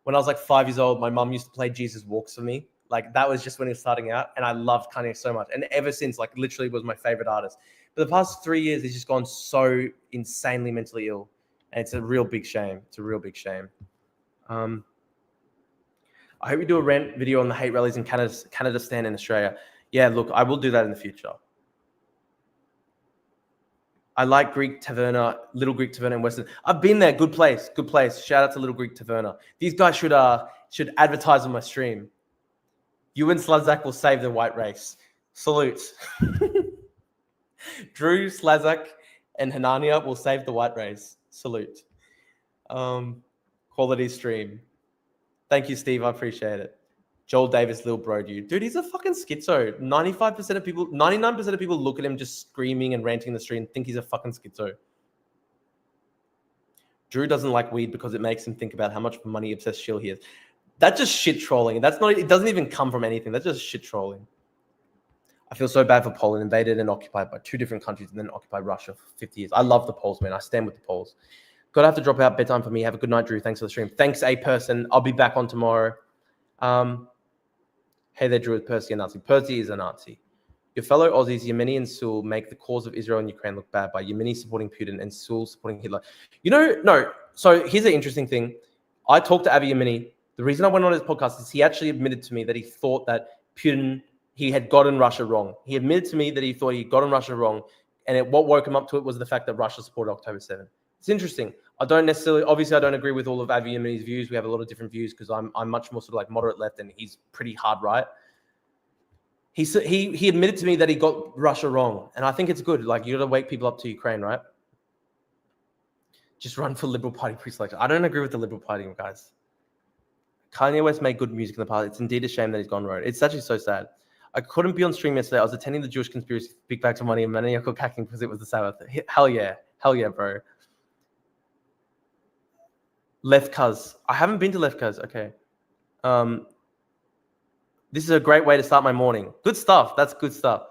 A: When I was 5 years old, my mum used to play Jesus Walks for me Like that was just when he was starting out, and I loved Kanye so much. And ever since, like literally was my favorite artist. But the past 3 years, he's just gone so insanely mentally ill, and it's a real big shame. It's a real big shame. I hope we do a rant video on the hate rallies in Canada stand in Australia. Yeah, look, I will do that in the future. I like Greek Taverna, Little Greek Taverna in Western. I've been there. Good place. Good place. Shout out to Little Greek Taverna. These guys should advertise on my stream. You and Slazak will save the white race. Salute. Drew, Slazak, and Hanania will save the white race. Salute. Quality stream. Thank you, Steve. I appreciate it. Joel Davis, Lil Bro, dude, he's a fucking schizo. 99% of people look at him just screaming and ranting in the street and think he's a fucking schizo. Drew doesn't like weed because it makes him think about how much money obsessed shill he is. That's just shit trolling. It doesn't even come from anything. That's just shit trolling. I feel so bad for Poland, invaded and occupied by 2 different countries and then occupied Russia for 50 years. I love the Poles, man. I stand with the Poles. Gotta have to drop out. Bedtime for me. Have a good night, Drew. Thanks for the stream. Thanks, A person. I'll be back on tomorrow. Hey there, Drew. Is Percy a Nazi? Percy is a Nazi. Your fellow Aussies, Yemeni and Sul, make the cause of Israel and Ukraine look bad by Yemeni supporting Putin and Sul supporting Hitler. No. So here's an interesting thing. I talked to Avi Yemeni. The reason I went on his podcast is he actually admitted to me that he thought that Putin, he had gotten Russia wrong. He admitted to me that he thought he'd gotten Russia wrong. And what woke him up to it was the fact that Russia supported October 7th. It's interesting. Obviously, I don't agree with all of Avi Yemeni's views. We have a lot of different views because I'm much more sort of like moderate left and he's pretty hard right. He admitted to me that he got Russia wrong. And I think it's good. Like, you got to wake people up to Ukraine, right? Just run for Liberal Party pre-selection. I don't agree with the Liberal Party, guys. Kanye West made good music in the past. It's indeed a shame that he's gone rogue. It's actually so sad. I couldn't be on stream yesterday. I was attending the Jewish conspiracy, big bags of money, and maniacal cacking because it was the Sabbath. Hell yeah, bro. Left Cuz. I haven't been to Left Cuz. Okay. This is a great way to start my morning. Good stuff. That's good stuff.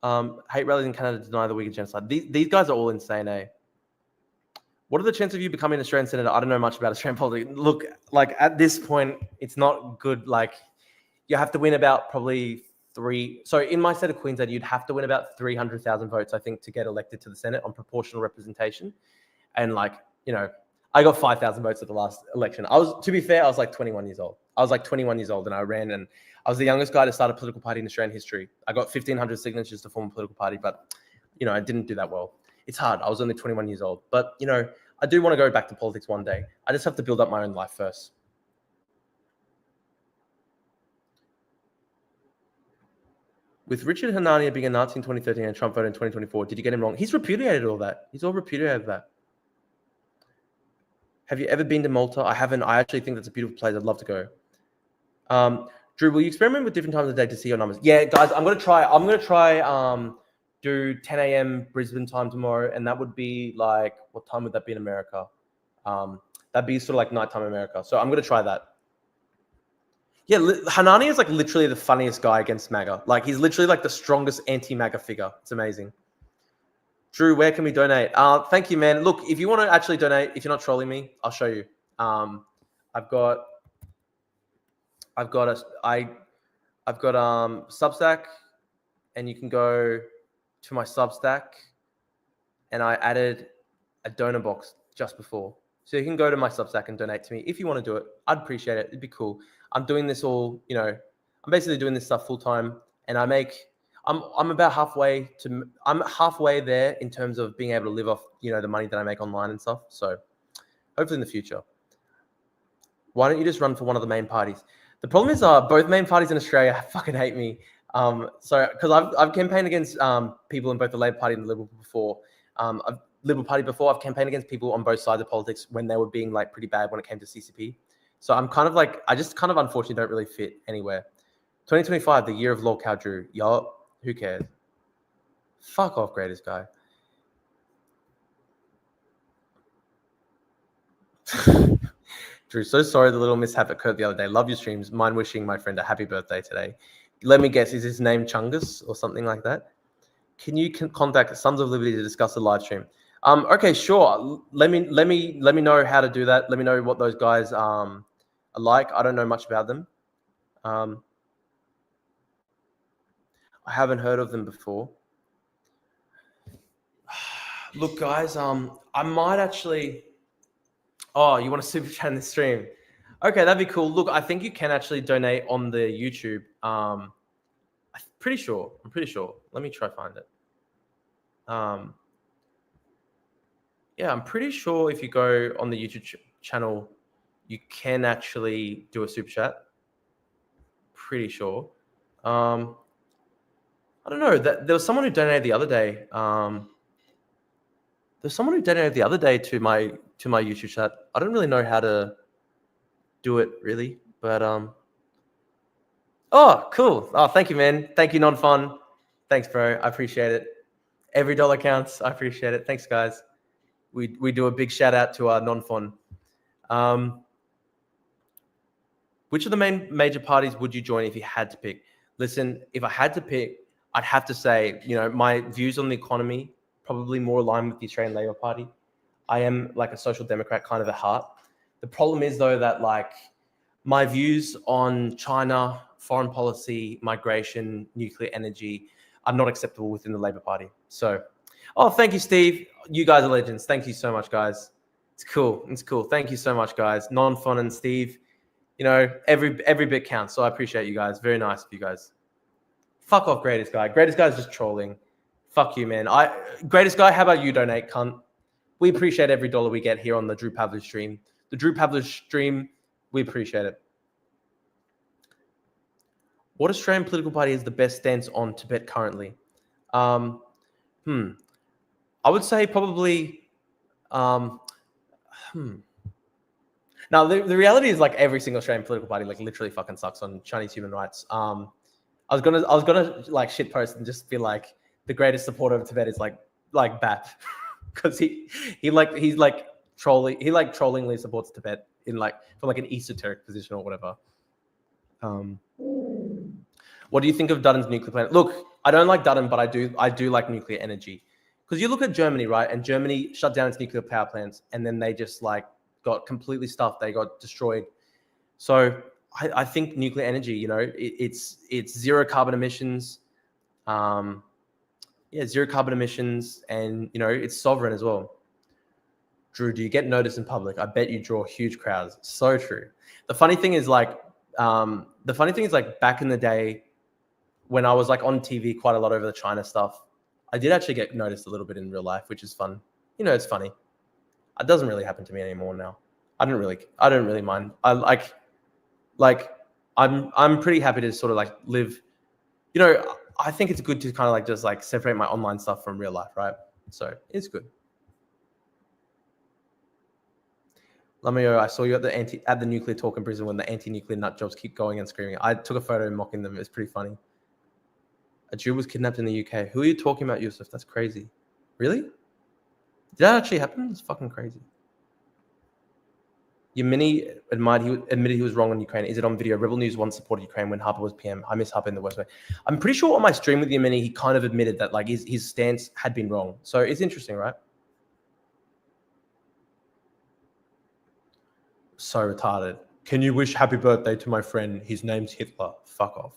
A: Hate rallies in Canada deny the Uyghur genocide. These guys are all insane, eh? What are the chances of you becoming an Australian senator? I don't know much about Australian politics. Look, like at this point, it's not good. Like you have to win about probably 3. So in my state of Queensland, you'd have to win about 300,000 votes, I think, to get elected to the Senate on proportional representation. And like, I got 5,000 votes at the last election. To be fair, I was like 21 years old. And I ran, and I was the youngest guy to start a political party in Australian history. I got 1,500 signatures to form a political party, but, I didn't do that well. It's hard. I was only 21 years old. But, I do want to go back to politics one day. I just have to build up my own life first. With Richard Hanania being a Nazi in 2013 and Trump voted in 2024, did you get him wrong? He's repudiated all that. He's all repudiated that. Have you ever been to Malta? I haven't. I actually think that's a beautiful place. I'd love to go. Drew, will you experiment with different times of the day to see your numbers? Yeah, guys, I'm going to try do 10 a.m. Brisbane time tomorrow, and that would be like, what time would that be in America? That'd be sort of like nighttime America. So I'm going to try that. Yeah, Hanani is like literally the funniest guy against MAGA. Like he's literally like the strongest anti-MAGA figure. It's amazing. Drew, where can we donate? Thank you, man. Look, if you want to actually donate, if you're not trolling me, I'll show you. I've got Substack, and you can go to my Substack, and I added a donor box just before. So you can go to my Substack and donate to me if you want to do it. I'd appreciate it. It'd be cool. I'm doing this all, I'm basically doing this stuff full time, and I'm about halfway there in terms of being able to live off, the money that I make online and stuff. So hopefully in the future. Why don't you just run for one of the main parties? The problem is both main parties in Australia fucking hate me. Because I've campaigned against people in both the Labor Party and the Liberal before. I've campaigned against people on both sides of politics when they were being like pretty bad when it came to CCP. So I'm kind of like, I just kind of unfortunately don't really fit anywhere. 2025, the year of Lord Cow Drew. Yo, who cares? Fuck off, greatest guy. Drew, so sorry the little mishap occurred the other day. Love your streams. Mind wishing my friend a happy birthday today. Let me guess, is his name Chungus or something like that? Can you contact Sons of Liberty to discuss the live stream? Okay, sure. Let me know how to do that. Let me know what those guys are like. I don't know much about them. I haven't heard of them before. Look, guys, I might actually. Oh, you want to super chat in the stream? Okay, that'd be cool. Look, I think you can actually donate on the YouTube. I'm pretty sure. Let me try find it. Yeah, I'm pretty sure if you go on the YouTube channel, you can actually do a super chat. Pretty sure. I don't know. That there was someone who donated the other day. There's someone who donated the other day to my YouTube chat. I don't really know how to do it really, but oh, cool. Oh, thank you, man. Thank you, non-fun. Thanks, bro. I appreciate it. Every dollar counts. I appreciate it. Thanks, guys. We do a big shout out to our non-fun. Which of the major parties would you join if you had to pick? Listen, if I had to pick, I'd have to say, my views on the economy probably more aligned with the Australian Labor Party. I am like a social democrat kind of at heart. The problem is though that like my views on China, foreign policy, migration, nuclear energy are not acceptable within the Labor Party. So, oh, thank you, Steve. You guys are legends. Thank you so much, guys. It's cool. Thank you so much, guys. Non-fun and Steve. Every bit counts. So I appreciate you guys. Very nice of you guys. Fuck off, Greatest Guy. Greatest Guy's just trolling. Fuck you, man. Greatest Guy, how about you donate, cunt? We appreciate every dollar we get here on the Drew Pavlich stream. The Drew Pavlich stream, we appreciate it. What Australian political party has the best stance on Tibet currently? I would say probably. Now the reality is like every single Australian political party like literally fucking sucks on Chinese human rights. I was gonna like shit post and just be like the greatest supporter of Tibet is like BAP because he's trollingly supports Tibet in like from like an esoteric position or whatever. What do you think of Dutton's nuclear plant? Look, I don't like Dutton, but I do like nuclear energy. Because you look at Germany, right? And Germany shut down its nuclear power plants, and then they just like got completely stuffed. They got destroyed. So I think nuclear energy, it's zero carbon emissions. Zero carbon emissions, and it's sovereign as well. Drew, do you get noticed in public? I bet you draw huge crowds. So true. The funny thing is like back in the day when I was like on TV quite a lot over the China stuff, I did actually get noticed a little bit in real life, which is fun. It's funny. It doesn't really happen to me anymore now. I don't really mind. I'm pretty happy to sort of like live, I think it's good to kind of like just like separate my online stuff from real life, right? So it's good. Lamio, I saw you at the nuclear talk in Brisbane when the anti-nuclear nut jobs keep going and screaming. I took a photo mocking them. It's pretty funny. A Jew was kidnapped in the UK. Who are you talking about, Yusuf? That's crazy. Really? Did that actually happen? It's fucking crazy. Yamini admitted he was wrong on Ukraine. Is it on video? Rebel News once supported Ukraine when Harper was PM. I miss Harper in the worst way. I'm pretty sure on my stream with Yamini, he kind of admitted that like his stance had been wrong. So it's interesting, right? So retarded. Can you wish happy birthday to my friend? His name's Hitler. Fuck off.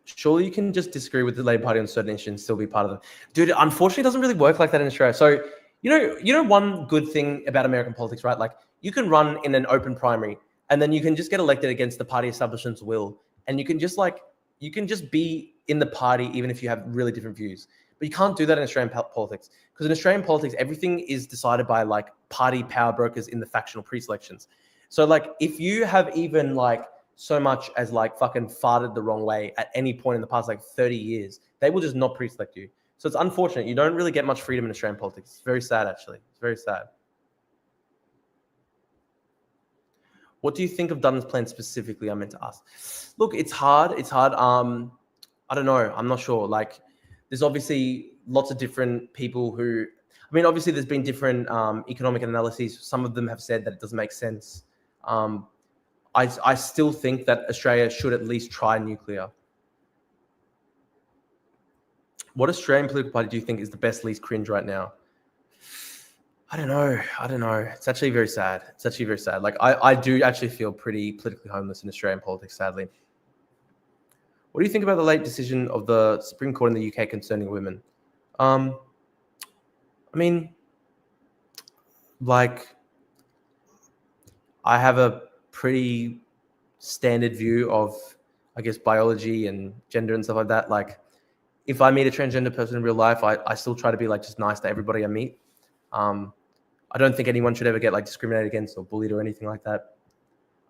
A: Surely you can just disagree with the Labour Party on certain issues and still be part of them. Dude, unfortunately, it doesn't really work like that in Australia. So, one good thing about American politics, right? Like, you can run in an open primary, and then you can just get elected against the party establishment's will, and you can just be in the party even if you have really different views. But you can't do that in Australian politics, because in Australian politics, everything is decided by like party power brokers in the factional pre-selections. So, like, if you have even like so much as like fucking farted the wrong way at any point in the past like 30 years, they will just not pre-select you. So it's unfortunate. You don't really get much freedom in Australian politics. It's very sad, actually. It's very sad. What do you think of Dutton's plan specifically? I meant to ask. Look, it's hard. I don't know. I'm not sure. Like, there's obviously lots of different people who, obviously there's been different economic analyses. Some of them have said that it doesn't make sense. I still think that Australia should at least try nuclear. What Australian political party do you think is the best least cringe right now? I don't know. It's actually very sad. Like I do actually feel pretty politically homeless in Australian politics, sadly. What do you think about the late decision of the Supreme Court in the UK concerning women? I mean, like, I have a pretty standard view of, I guess, biology and gender and stuff like that. Like, if I meet a transgender person in real life, I still try to be like just nice to everybody I meet. I don't think anyone should ever get like discriminated against or bullied or anything like that.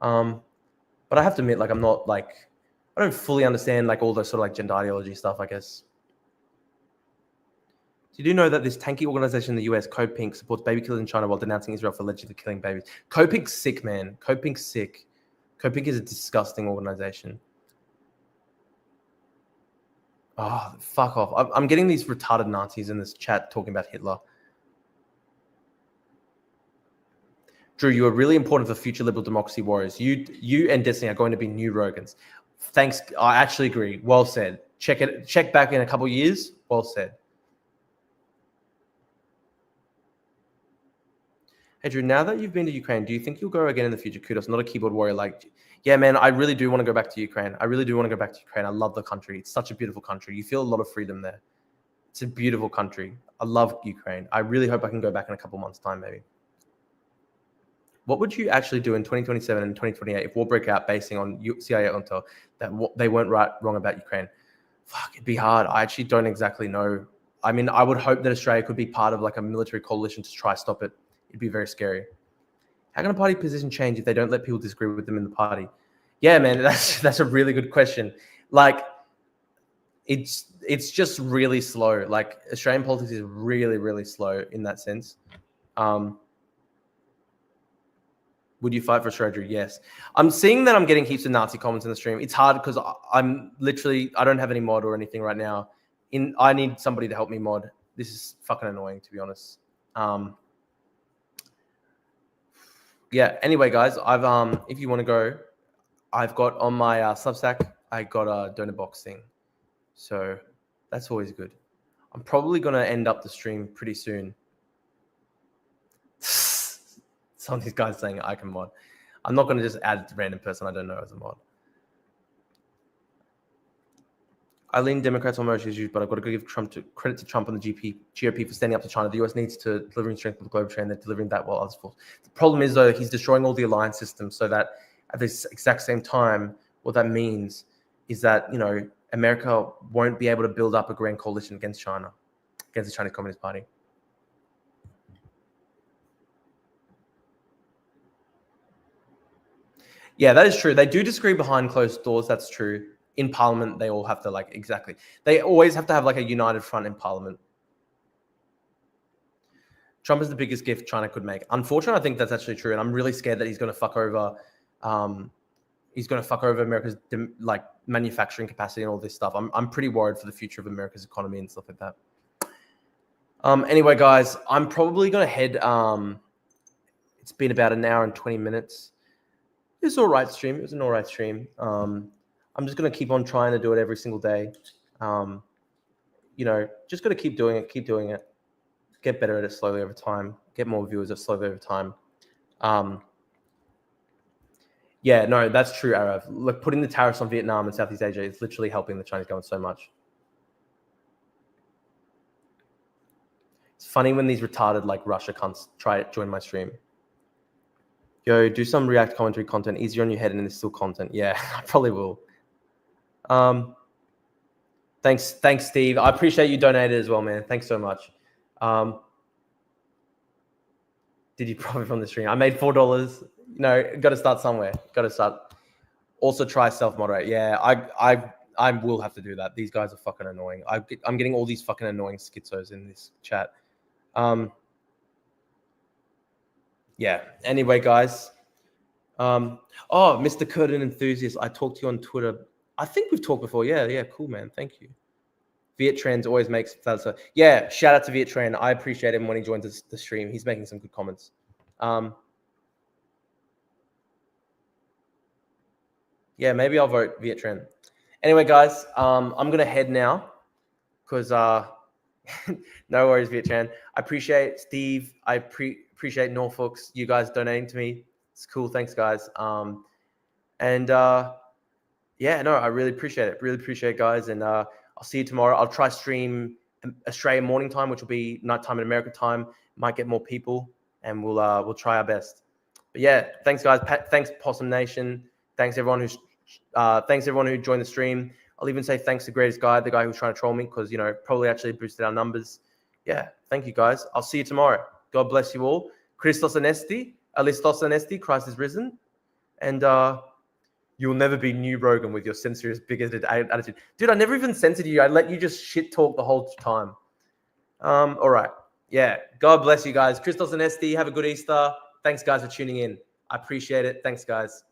A: But I have to admit, like, I'm not like, I don't fully understand like all the sort of like gender ideology stuff, I guess. So you do know that this tanky organization in the US, Code Pink, supports baby killers in China while denouncing Israel for allegedly killing babies. Code Pink's sick, man. Code Pink's sick. Code Pink is a disgusting organization. Oh, fuck off. I'm getting these retarded Nazis in this chat talking about Hitler. Drew, you are really important for future liberal democracy warriors. You and Destiny are going to be new Rogans. Thanks. I actually agree. Well said. Check back in a couple of years. Well said. Hey, Drew, now that you've been to Ukraine, do you think you'll go again in the future? Kudos, not a keyboard warrior. Like, yeah, man, I really do want to go back to Ukraine. I love the country. It's such a beautiful country. You feel a lot of freedom there. It's a beautiful country. I love Ukraine. I really hope I can go back in a couple months' time, maybe. What would you actually do in 2027 and 2028 if war broke out basing on CIA intel that they weren't wrong about Ukraine? Fuck, it'd be hard. I actually don't exactly know. I mean, I would hope that Australia could be part of like a military coalition to try stop it. It'd be very scary. How can a party position change if they don't let people disagree with them in the party? Yeah, man, that's a really good question. Like, it's just really slow. Like, Australian politics is really, really slow in that sense. Would you fight for Australia? Yes. I'm seeing that I'm getting heaps of Nazi comments in the stream. It's hard because I'm literally, I don't have any mod or anything right now. I need somebody to help me mod. This is fucking annoying, to be honest. Yeah. Anyway, guys, I've if you want to go, I've got on my Substack, I got a donor box thing, so that's always good. I'm probably gonna end up the stream pretty soon. Some of these guys saying I can mod. I'm not gonna just add a random person I don't know as a mod. I lean Democrats on most issues, but I've got to give credit to Trump and the GOP for standing up to China. The US needs to delivering strength of the global trend. They're delivering that while others fall. The problem is, though, he's destroying all the alliance systems so that at this exact same time, what that means is that, you know, America won't be able to build up a grand coalition against China, against the Chinese Communist Party. Yeah, that is true. They do disagree behind closed doors. That's true. In Parliament, they all have to they always have to have like a united front in Parliament. Trump is the biggest gift China could make. Unfortunately, I think that's actually true. And I'm really scared that he's going to fuck over, America's like manufacturing capacity and all this stuff. I'm pretty worried for the future of America's economy and stuff like that. Anyway, guys, I'm probably going to head, it's been about an hour and 20 minutes. It was all right stream. It was an all right stream. I'm just going to keep on trying to do it every single day. You know, just got to keep doing it, get better at it slowly over time, get more viewers slowly over time. Yeah, no, that's true, Arav. Look, putting the tariffs on Vietnam and Southeast Asia is literally helping the Chinese government so much. It's funny when these retarded like Russia cunts try to join my stream. Yo, do some React commentary content, easier on your head and it's still content. Yeah, I probably will. Thanks, Steve. I appreciate you donated as well, man. Thanks so much. Did you profit from the stream? I made $4. You know, got to start somewhere. Got to start. Also, try self-moderate. Yeah, I will have to do that. These guys are fucking annoying. I'm getting all these fucking annoying schizos in this chat. Yeah. Anyway, guys. Oh, Mr. Curtin enthusiast. I talked to you on Twitter. I think we've talked before. Yeah. Cool, man. Thank you. Viet always makes salsa. Yeah, shout out to Viet Tran. I appreciate him when he joins the stream. He's making some good comments. Yeah, maybe I'll vote Viet Tran. Anyway, guys, I'm gonna head now because No worries, Vietchan. I appreciate Steve. I appreciate Norfolk's. You guys donating to me. It's cool. Thanks, guys. Yeah, no, I really appreciate it. Really appreciate it, guys. And I'll see you tomorrow. I'll try stream Australian morning time, which will be nighttime in American time. Might get more people, and we'll try our best. But yeah, thanks, guys. Thanks, Possum Nation. Thanks everyone who joined the stream. I'll even say thanks to Greatest Guy, the guy who was trying to troll me, because probably actually boosted our numbers. Yeah, thank you, guys. I'll see you tomorrow. God bless you all. Christos Anesti, Alistos Anesti, Christ is risen, and you'll never be New Rogan with your censorious, bigoted attitude. Dude, I never even censored you. I let you just shit talk the whole time. All right. Yeah. God bless you guys. Christos and Esti, have a good Easter. Thanks, guys, for tuning in. I appreciate it. Thanks, guys.